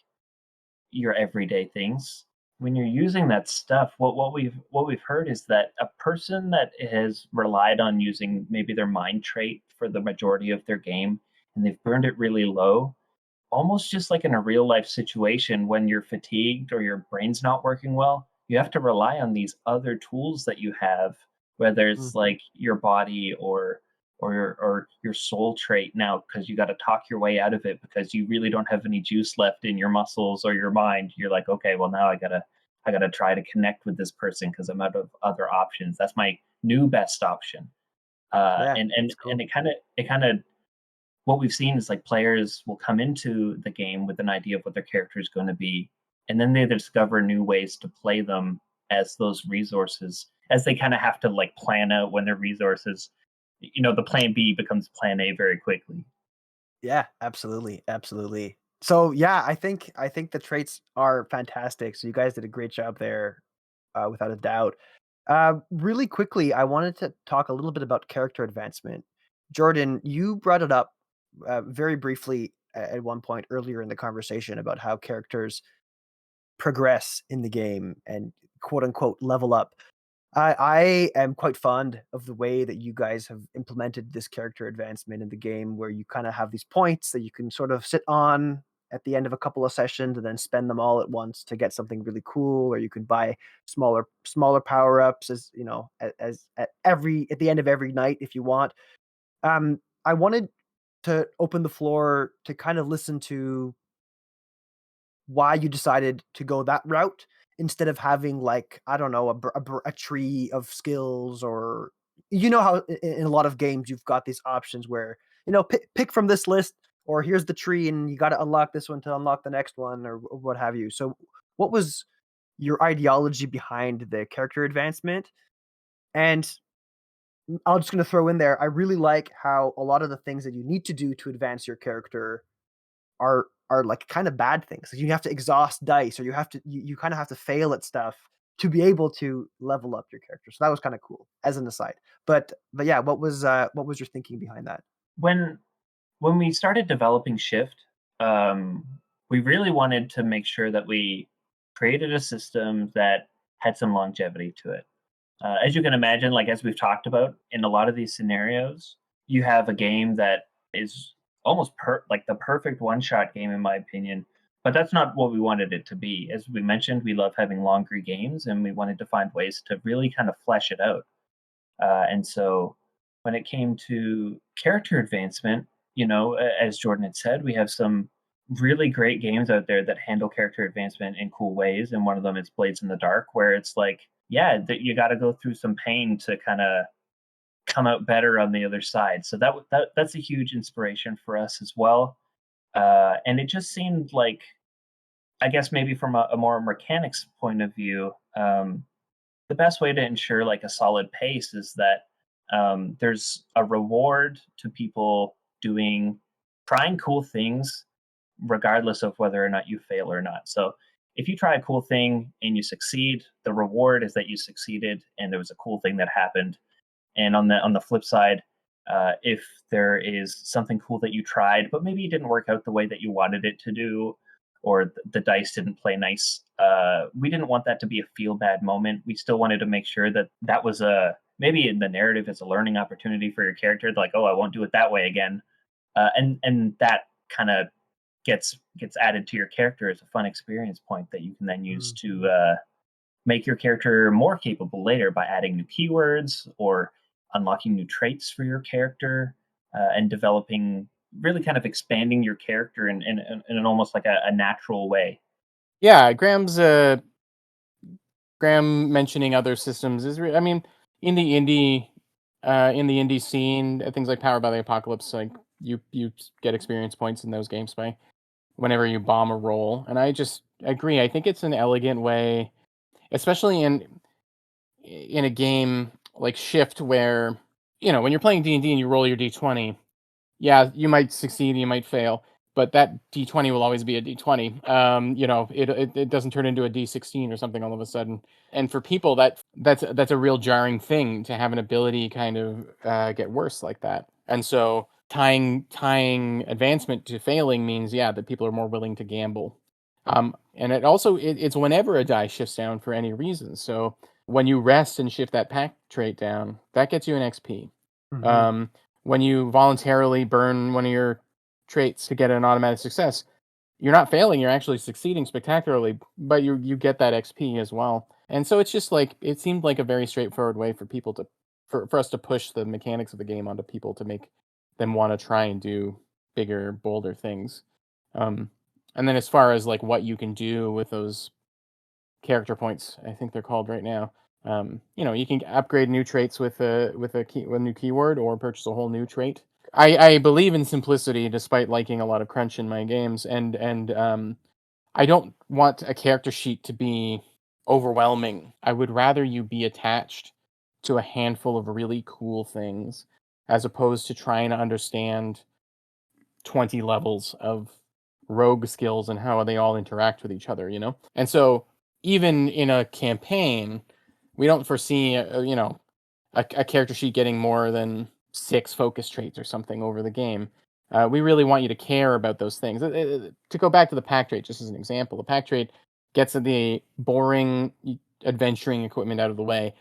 your everyday things. When you're using that stuff, what we've heard is that a person that has relied on using maybe their mind trait for the majority of their game and they've burned it really low, almost just like in a real life situation when you're fatigued or your brain's not working well, you have to rely on these other tools that you have, whether it's Mhm. like your body or your soul trait now, because you got to talk your way out of it because you really don't have any juice left in your muscles or your mind. You're like, okay, well now I gotta try to connect with this person because I'm out of other options. That's my new best option. Yeah, And and that's cool. and it kind of what we've seen is like players will come into the game with an idea of what their character is going to be, and then they discover new ways to play them as those resources, as they kind of have to like plan out when their resources, the plan B becomes plan A very quickly. Yeah, absolutely, absolutely. So yeah, I think the traits are fantastic. So you guys did a great job there, without a doubt. Really quickly, I wanted to talk a little bit about character advancement. Jordan, you brought it up very briefly at one point earlier in the conversation about how characters progress in the game and quote unquote level up. I am quite fond of the way that you guys have implemented this character advancement in the game, where you kind of have these points that you can sort of sit on at the end of a couple of sessions and then spend them all at once to get something really cool, or you can buy smaller power ups, as you know, as at the end of every night if you want. I wanted to open the floor to kind of listen to why you decided to go that route instead of having, like, I don't know, a tree of skills, or you know how in a lot of games you've got these options where, pick from this list, or here's the tree and you got to unlock this one to unlock the next one, or what have you. So what was your ideology behind the character advancement? And I'm just going to throw in there, I really like how a lot of the things that you need to do to advance your character are like kind of bad things. Like, you have to exhaust dice, or you kind of have to fail at stuff to be able to level up your character. So that was kind of cool as an aside. But yeah, what was your thinking behind that? When we started developing Shift, um, we really wanted to make sure that we created a system that had some longevity to it. As you can imagine, like as we've talked about, in a lot of these scenarios, you have a game that is almost like the perfect one-shot game, in my opinion. But that's not what we wanted it to be. As we mentioned, we love having longer games, and we wanted to find ways to really kind of flesh it out. And so when it came to character advancement, as Jordan had said, we have some really great games out there that handle character advancement in cool ways. And one of them is Blades in the Dark, where it's like, yeah, that you got to go through some pain to kind of come out better on the other side. So that's a huge inspiration for us as well. And it just seemed like, I guess maybe from a more mechanics point of view, the best way to ensure like a solid pace is that there's a reward to people doing trying cool things regardless of whether or not you fail or not. So if you try a cool thing and you succeed, the reward is that you succeeded and there was a cool thing that happened. And on the flip side, if there is something cool that you tried but maybe it didn't work out the way that you wanted it to do, or the dice didn't play nice. We didn't want that to be a feel bad moment. We still wanted to make sure that that was maybe in the narrative it's a learning opportunity for your character. Like, oh, I won't do it that way again, and that kind of gets added to your character as a fun experience point that you can then use to make your character more capable later by adding new keywords or unlocking new traits for your character, and developing, really kind of expanding your character in an almost like a natural way. Yeah, Graeme mentioning other systems is, I mean, in the indie scene, things like Powered by the Apocalypse, like you get experience points in those games by whenever you bomb a roll, and I just agree. I think it's an elegant way, especially in a game like Shift, where when you're playing D&D and you roll your d20. Yeah, you might succeed, you might fail, but that D20 will always be a D20. It doesn't turn into a D16 or something all of a sudden. And for people, that's a real jarring thing to have an ability kind of get worse like that. And so tying advancement to failing means, yeah, that people are more willing to gamble. And it's whenever a die shifts down for any reason. So when you rest and shift that pack trait down, that gets you an XP. When you voluntarily burn one of your traits to get an automatic success, you're not failing, you're actually succeeding spectacularly, but you get that XP as well. And so it's just like, it seemed like a very straightforward way for people for us to push the mechanics of the game onto people to make them want to try and do bigger, bolder things. And then as far as like what you can do with those character points, I think they're called right now. You can upgrade new traits with a new keyword, or purchase a whole new trait. I believe in simplicity, despite liking a lot of crunch in my games, and I don't want a character sheet to be overwhelming. I would rather you be attached to a handful of really cool things, as opposed to trying to understand 20 levels of rogue skills and how they all interact with each other. And so even in a campaign, we don't foresee a character sheet getting more than 6 focus traits or something over the game. We really want you to care about those things. To go back to the pack trait, just as an example, the pack trait gets the boring adventuring equipment out of the way,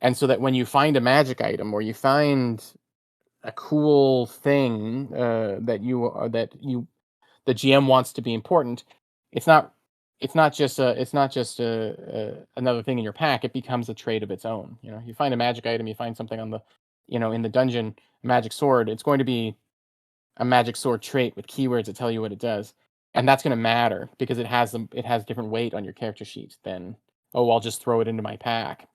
and so that when you find a magic item, or you find a cool thing the GM wants to be important, it's not another thing in your pack. It becomes a trait of its own. You find a magic item, you find something on the in the dungeon, a magic sword, it's going to be a magic sword trait with keywords that tell you what it does, and that's going to matter because it has different weight on your character sheet than, oh, I'll just throw it into my pack.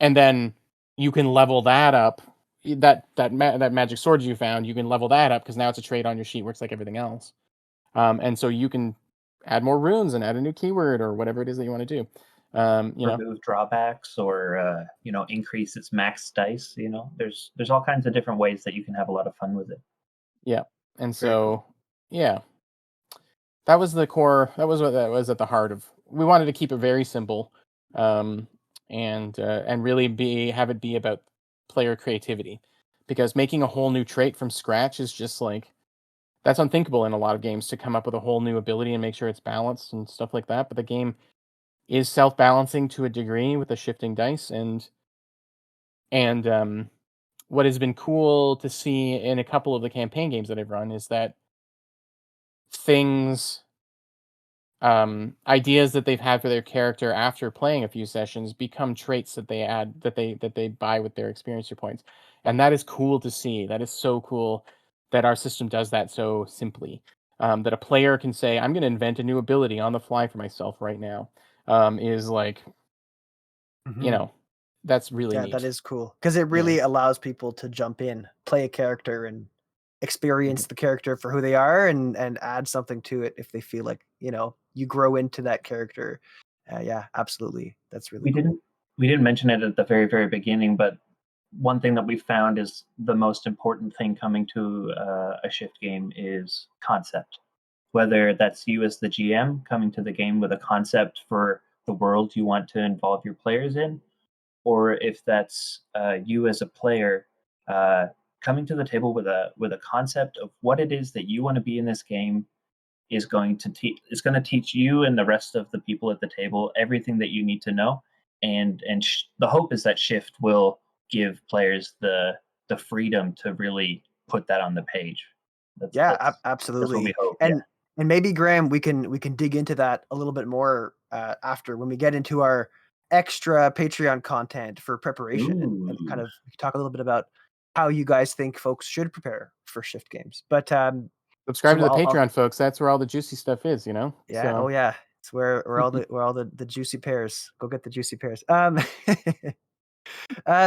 And then you can level that up. That magic sword you found, you can level that up because now it's a trait on your sheet, works like everything else. And so you can add more runes and add a new keyword or whatever it is that you want to do. Remove drawbacks, or increase its max dice. There's all kinds of different ways that you can have a lot of fun with it. Yeah. And Very so, yeah, that was the core. That was what that was at the heart of. We wanted to keep it very simple, and really have it be about player creativity, because making a whole new trait from scratch is just like, that's unthinkable in a lot of games, to come up with a whole new ability and make sure it's balanced and stuff like that. But the game is self-balancing to a degree with the shifting dice, and what has been cool to see in a couple of the campaign games that I've run is that things ideas that they've had for their character after playing a few sessions become traits that they add, that they buy with their experiencer points. And that is cool to see. That is so cool that our system does that so simply. That a player can say, I'm going to invent a new ability on the fly for myself right now. Is like, that's really Yeah, neat. that is cool because it really allows people to jump in, play a character, and experience the character for who they are, and add something to it if they feel like you grow into that character. Yeah, absolutely, that's really We cool. didn't mention it at the very, very beginning, but one thing that we found is the most important thing coming to a Shift game is concept. Whether that's you as the GM coming to the game with a concept for the world you want to involve your players in, or if that's you as a player coming to the table with a concept of what it is that you want to be in this game, is going to teach you and the rest of the people at the table everything that you need to know. And the hope is that Shift will give players the freedom to really put that on the page. That's absolutely. what we hope. And maybe, Graeme, we can dig into that a little bit more after, when we get into our extra Patreon content for preparation, and kind of talk a little bit about how you guys think folks should prepare for Shift games. But subscribe to the Patreon, folks. That's where all the juicy stuff is, you know. Yeah. So. Oh yeah. It's where all the juicy pears. Go get the juicy pears.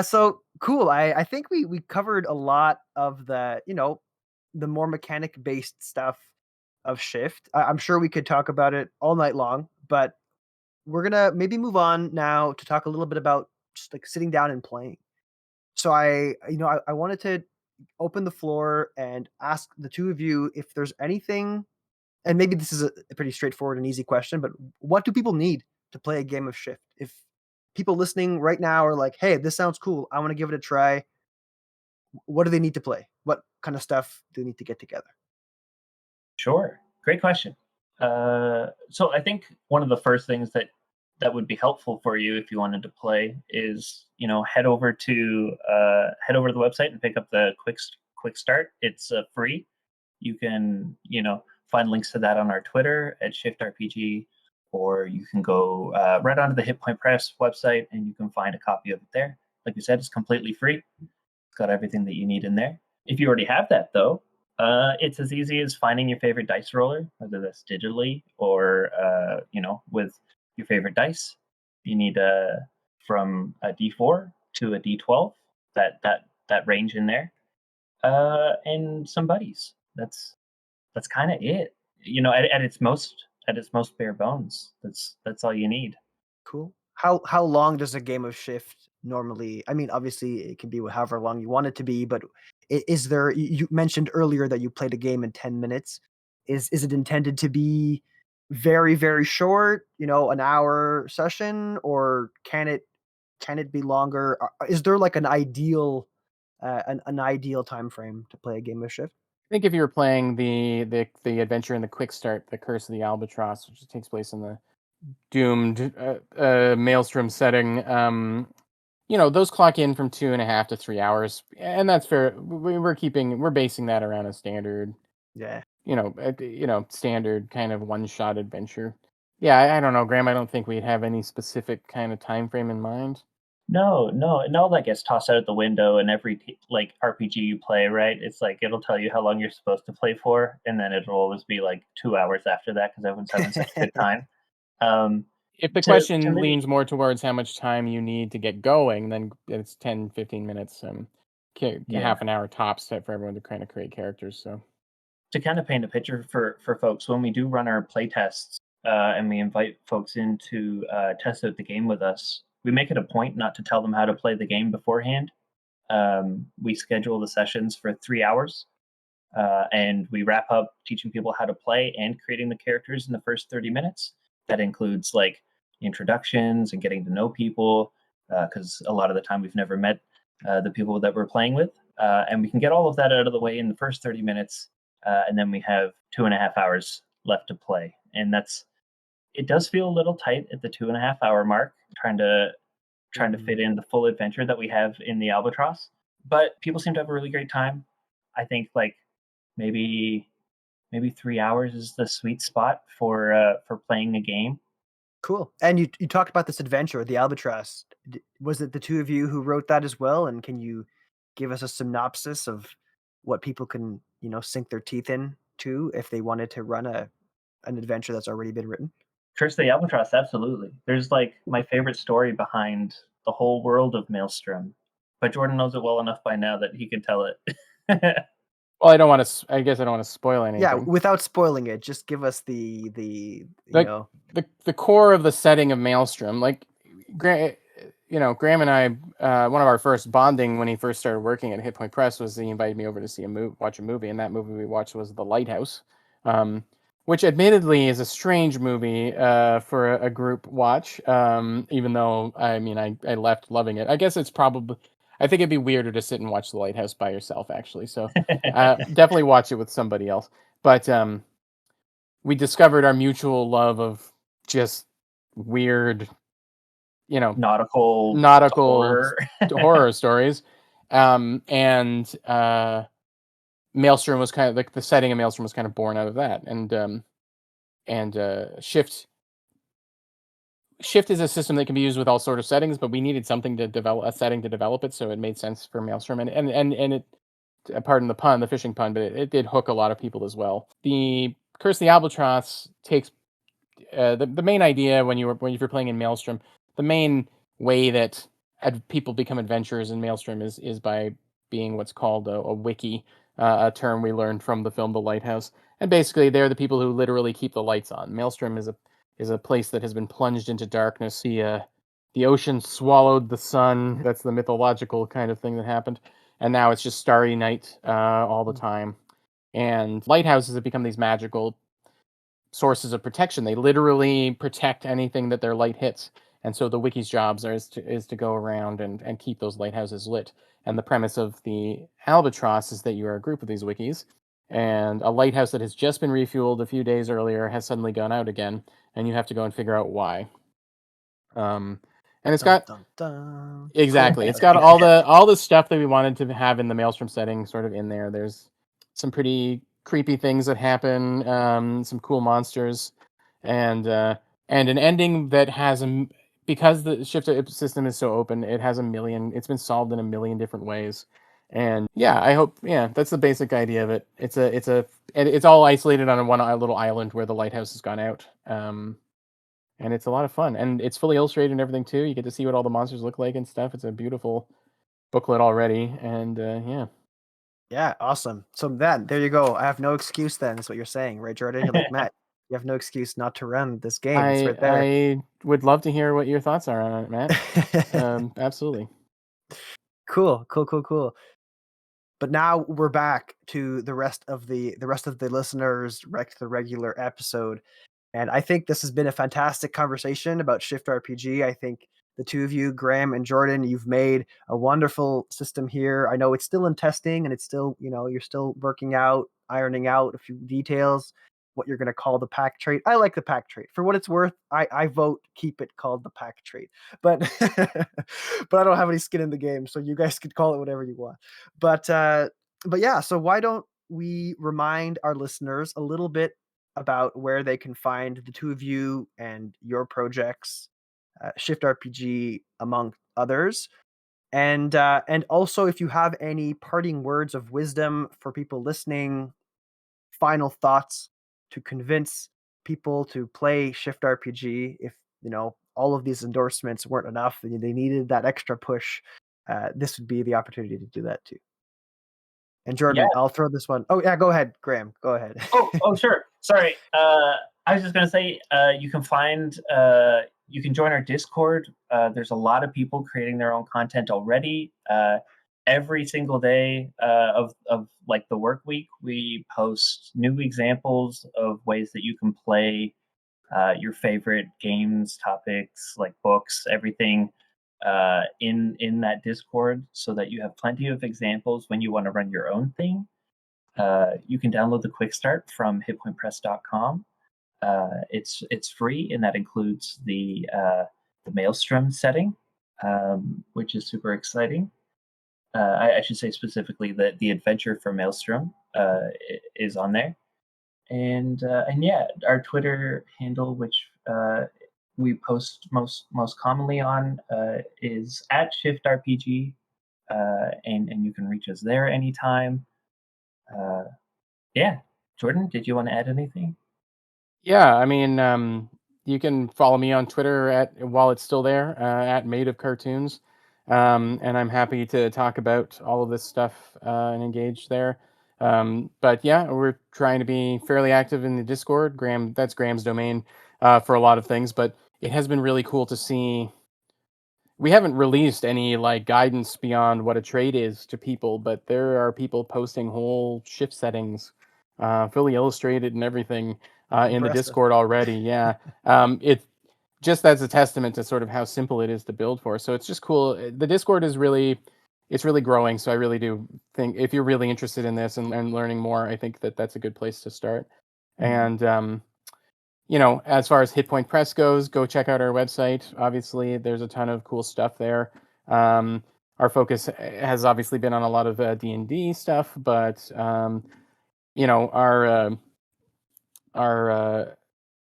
So cool. I think we covered a lot of the, the more mechanic based stuff of Shift. I'm sure we could talk about it all night long, but we're gonna maybe move on now to talk a little bit about just like sitting down and playing. So I wanted to open the floor and ask the two of you if there's anything, and maybe this is a pretty straightforward and easy question, but what do people need to play a game of Shift? If people listening right now are like, hey, this sounds cool, I want to give it a try, what do they need to play? What kind of stuff do they need to get together? Sure. Great question. So I think one of the first things that would be helpful for you if you wanted to play is, head over to the website and pick up the quick start. It's free. You can, find links to that on our Twitter at Shift RPG, or you can go right onto the Hit Point Press website and you can find a copy of it there. Like we said, it's completely free. It's got everything that you need in there. If you already have that, though, it's as easy as finding your favorite dice roller, whether that's digitally or with your favorite dice. You need from a D4 to a D12, that range in there, and some buddies. That's kind of it. At its most bare bones. That's all you need. Cool. How long does a game of Shift normally? I mean, obviously it can be however long you want it to be, but is there? You mentioned earlier that you played a game in 10 minutes. Is it intended to be very very short? An hour session, or can it be longer? Is there like an ideal ideal time frame to play a game of Shift? I think if you were playing the adventure in the quick start, the Curse of the Albatross, which takes place in the doomed Maelstrom setting, those clock in from 2.5 to 3 hours, and that's fair. We're basing that around a standard, Yeah. standard kind of one-shot adventure. Yeah, I don't know, Graeme. I don't think we'd have any specific kind of time frame in mind. No, and all that gets tossed out the window in every RPG you play, right? It's like it'll tell you how long you're supposed to play for, and then it'll always be like 2 hours after that because everyone's having such a good time. If the question leans more towards how much time you need to get going, then it's 10, 15 minutes, half an hour tops for everyone to kind of create characters. So to kind of paint a picture for folks, when we do run our play tests and we invite folks in to test out the game with us, we make it a point not to tell them how to play the game beforehand. We schedule the sessions for 3 hours, and we wrap up teaching people how to play and creating the characters in the first 30 minutes. That includes like introductions and getting to know people, because a lot of the time we've never met the people that we're playing with. And we can get all of that out of the way in the first 30 minutes, and then we have 2.5 hours left to play. And it does feel a little tight at the 2.5 hour mark, trying to fit in the full adventure that we have in the Albatross. But people seem to have a really great time. I think like maybe 3 hours is the sweet spot for playing a game. Cool. And you talked about this adventure, the Albatross. Was it the two of you who wrote that as well? And can you give us a synopsis of what people can, sink their teeth in to if they wanted to run an adventure that's already been written? Curse the Albatross, absolutely. There's like my favorite story behind the whole world of Maelstrom, but Jordan knows it well enough by now that he can tell it. Well, I guess I don't want to spoil anything. Yeah, without spoiling it, just give us the core of the setting of Maelstrom. Like, Graeme and I, one of our first bonding when he first started working at Hit Point Press was he invited me over to watch a movie, and that movie we watched was The Lighthouse, which admittedly is a strange movie for a group watch. Even though I left loving it. I guess I think it'd be weirder to sit and watch The Lighthouse by yourself, actually. So definitely watch it with somebody else. But we discovered our mutual love of just weird, nautical nautical horror. horror stories. And Maelstrom was kind of like the setting of Maelstrom was kind of born out of that. And Shift is a system that can be used with all sort of settings, but we needed something to develop a setting to develop it, so it made sense for Maelstrom. And it, pardon the pun, the fishing pun, but it did hook a lot of people as well. The Curse of the Albatross takes the main idea when you're playing in Maelstrom. The main way that people become adventurers in Maelstrom is by being what's called a wiki, a term we learned from the film The Lighthouse. And basically, they're the people who literally keep the lights on. Maelstrom is a place that has been plunged into darkness. The ocean swallowed the sun. That's the mythological kind of thing that happened. And now it's just starry night all the time. And lighthouses have become these magical sources of protection. They literally protect anything that their light hits. And so the wiki's jobs is to go around and keep those lighthouses lit. And the premise of the Albatross is that you are a group of these wikis, and a lighthouse that has just been refueled a few days earlier has suddenly gone out again, and you have to go and figure out why. And it's got exactly. It's got all the stuff that we wanted to have in the Maelstrom setting sort of in there. There's some pretty creepy things that happen, some cool monsters, and an ending that has because the Shift system is so open, it has it's been solved in a million different ways. And yeah, I hope that's the basic idea of it. It's all isolated on one little island where the lighthouse has gone out. And it's a lot of fun, and it's fully illustrated and everything too. You get to see what all the monsters look like and stuff. It's a beautiful booklet already, and Yeah, awesome. So then, there you go. I have no excuse then, is what you're saying, right, Jordan? You're like, Matt, you have no excuse not to run this game. It's right there. I would love to hear what your thoughts are on it, Matt. Absolutely. Cool. But now we're back to the rest of the listeners, the regular episode. And I think this has been a fantastic conversation about Shift RPG. I think the two of you, Graeme and Jordan, you've made a wonderful system here. I know it's still in testing and it's still, you're still working out, ironing out a few details, what you're going to call the pack trait. I like the pack trait. For what it's worth, I vote keep it called the pack trait. But but I don't have any skin in the game, so you guys could call it whatever you want. But yeah, so why don't we remind our listeners a little bit about where they can find the two of you and your projects, Shift RPG among others, and also if you have any parting words of wisdom for people listening, final thoughts to convince people to play Shift RPG. If all of these endorsements weren't enough and they needed that extra push, this would be the opportunity to do that too. And Jordan, I'll throw this one. Oh yeah, go ahead, Graeme. Go ahead. oh sure. Sorry. I was just gonna say you can join our Discord. There's a lot of people creating their own content already. Every single day of like the work week, we post new examples of ways that you can play your favorite games, topics like books, everything in that Discord, so that you have plenty of examples when you want to run your own thing. You can download the quick start from hitpointpress.com. It's free, and that includes the Maelstrom setting, which is super exciting. I should say specifically that the adventure for Maelstrom is on there, and yeah, our Twitter handle, which we post most commonly on, is at Shift RPG, and you can reach us there anytime. Yeah, Jordan, did you want to add anything? Yeah, I mean, you can follow me on Twitter while it's still there at Made of Cartoons, and I'm happy to talk about all of this stuff and engage there. But yeah, we're trying to be fairly active in the Discord. That's Graeme's domain for a lot of things, but it has been really cool to see. We haven't released any like guidance beyond what a trait is to people, but there are people posting whole shift settings, fully illustrated and everything in the Discord already. Yeah, it just as a testament to sort of how simple it is to build for. So it's just cool. The Discord is really growing. So I really do think if you're really interested in this and learning more, I think that's a good place to start. And as far as Hit Point Press goes, go check out our website. Obviously, there's a ton of cool stuff there. Our focus has obviously been on a lot of D&D stuff, but our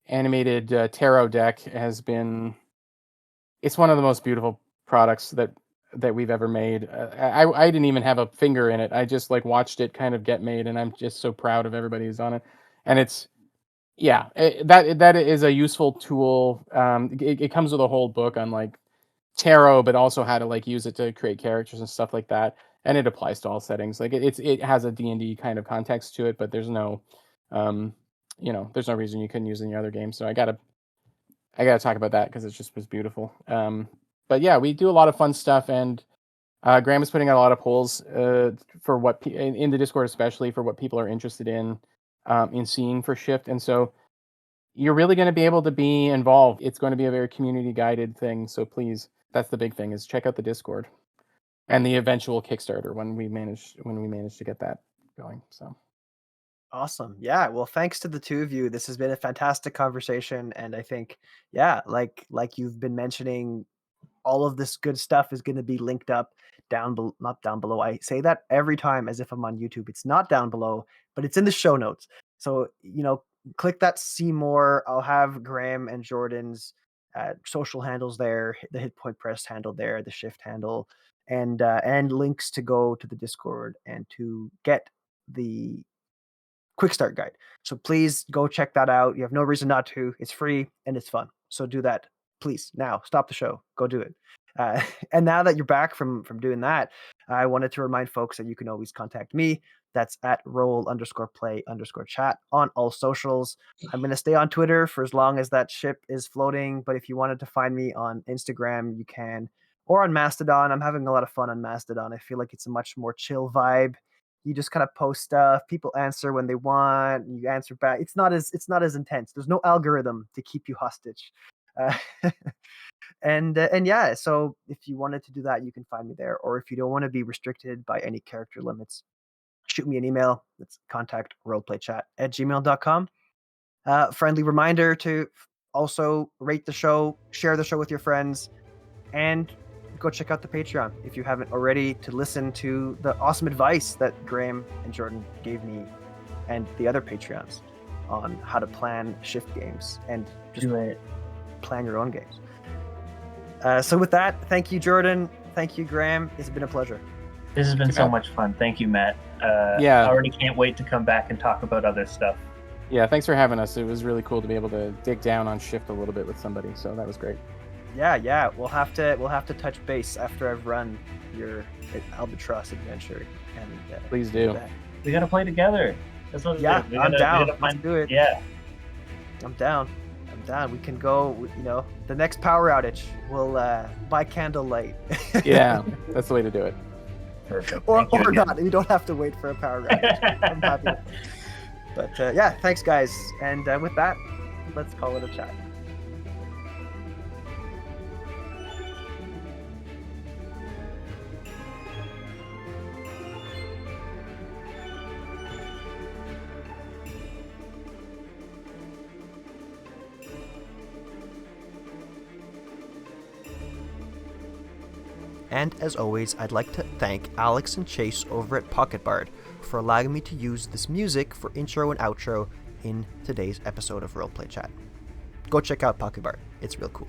animated tarot deck has been. It's one of the most beautiful products that we've ever made. I didn't even have a finger in it. I just watched it kind of get made, and I'm just so proud of everybody who's on it. And it's that is a useful tool. It comes with a whole book on tarot, but also how to use it to create characters and stuff like that. And it applies to all settings. It has a D&D kind of context to it, but there's no there's no reason you couldn't use it in your other games. So I gotta talk about that because it just was beautiful. But yeah, we do a lot of fun stuff, and Graeme is putting out a lot of polls for what in the Discord, especially for what people are interested in seeing for Shift. And so you're really going to be able to be involved. It's going to be a very community guided thing. So please, that's the big thing, is check out the Discord and the eventual Kickstarter when we manage to get that going. So. Awesome. Yeah. Well, thanks to the two of you. This has been a fantastic conversation. And I think, yeah, like you've been mentioning, all of this good stuff is going to be linked up not down below. I say that every time as if I'm on YouTube. It's not down below, but it's in the show notes. So, click that see more. I'll have Graeme and Jordan's social handles there, the Hit Point Press handle there, the Shift handle, and links to go to the Discord and to get the quick start guide. So please go check that out. You have no reason not to. It's free and it's fun. So do that, please. Now stop the show. Go do it. And now that you're back from doing that, I wanted to remind folks that you can always contact me. That's at roll_play_chat on all socials. I'm going to stay on Twitter for as long as that ship is floating. But if you wanted to find me on Instagram, you can, or on Mastodon. I'm having a lot of fun on Mastodon. I feel like it's a much more chill vibe. You just kind of post stuff. People answer when they want. You answer back. It's not as intense. There's no algorithm to keep you hostage. And yeah, so if you wanted to do that, you can find me there. Or if you don't want to be restricted by any character limits, shoot me an email. It's contact@roleplaychat@gmail.com. Friendly reminder to also rate the show, share the show with your friends, and go check out the Patreon if you haven't already, to listen to the awesome advice that Graeme and Jordan gave me and the other Patreons on how to plan Shift games and just plan your own games. So with that, thank you, Jordan. Thank you, Graeme. It's been a pleasure. This has been so much fun. Thank you, Matt. Yeah. I already can't wait to come back and talk about other stuff. Yeah, thanks for having us. It was really cool to be able to dig down on Shift a little bit with somebody, so that was great. Yeah. We'll have to touch base after I've run your Albatross adventure. And please do. We gotta play together. That's what I'm down. Let's do it. Yeah. I'm down. We can go. The next power outage, we'll buy candlelight. Yeah, that's the way to do it. Perfect. or not. You don't have to wait for a power outage. I'm happy. But yeah, thanks, guys. And with that, let's call it a chat. And as always, I'd like to thank Alex and Chase over at PocketBard for allowing me to use this music for intro and outro in today's episode of Roleplay Chat. Go check out PocketBard. It's real cool.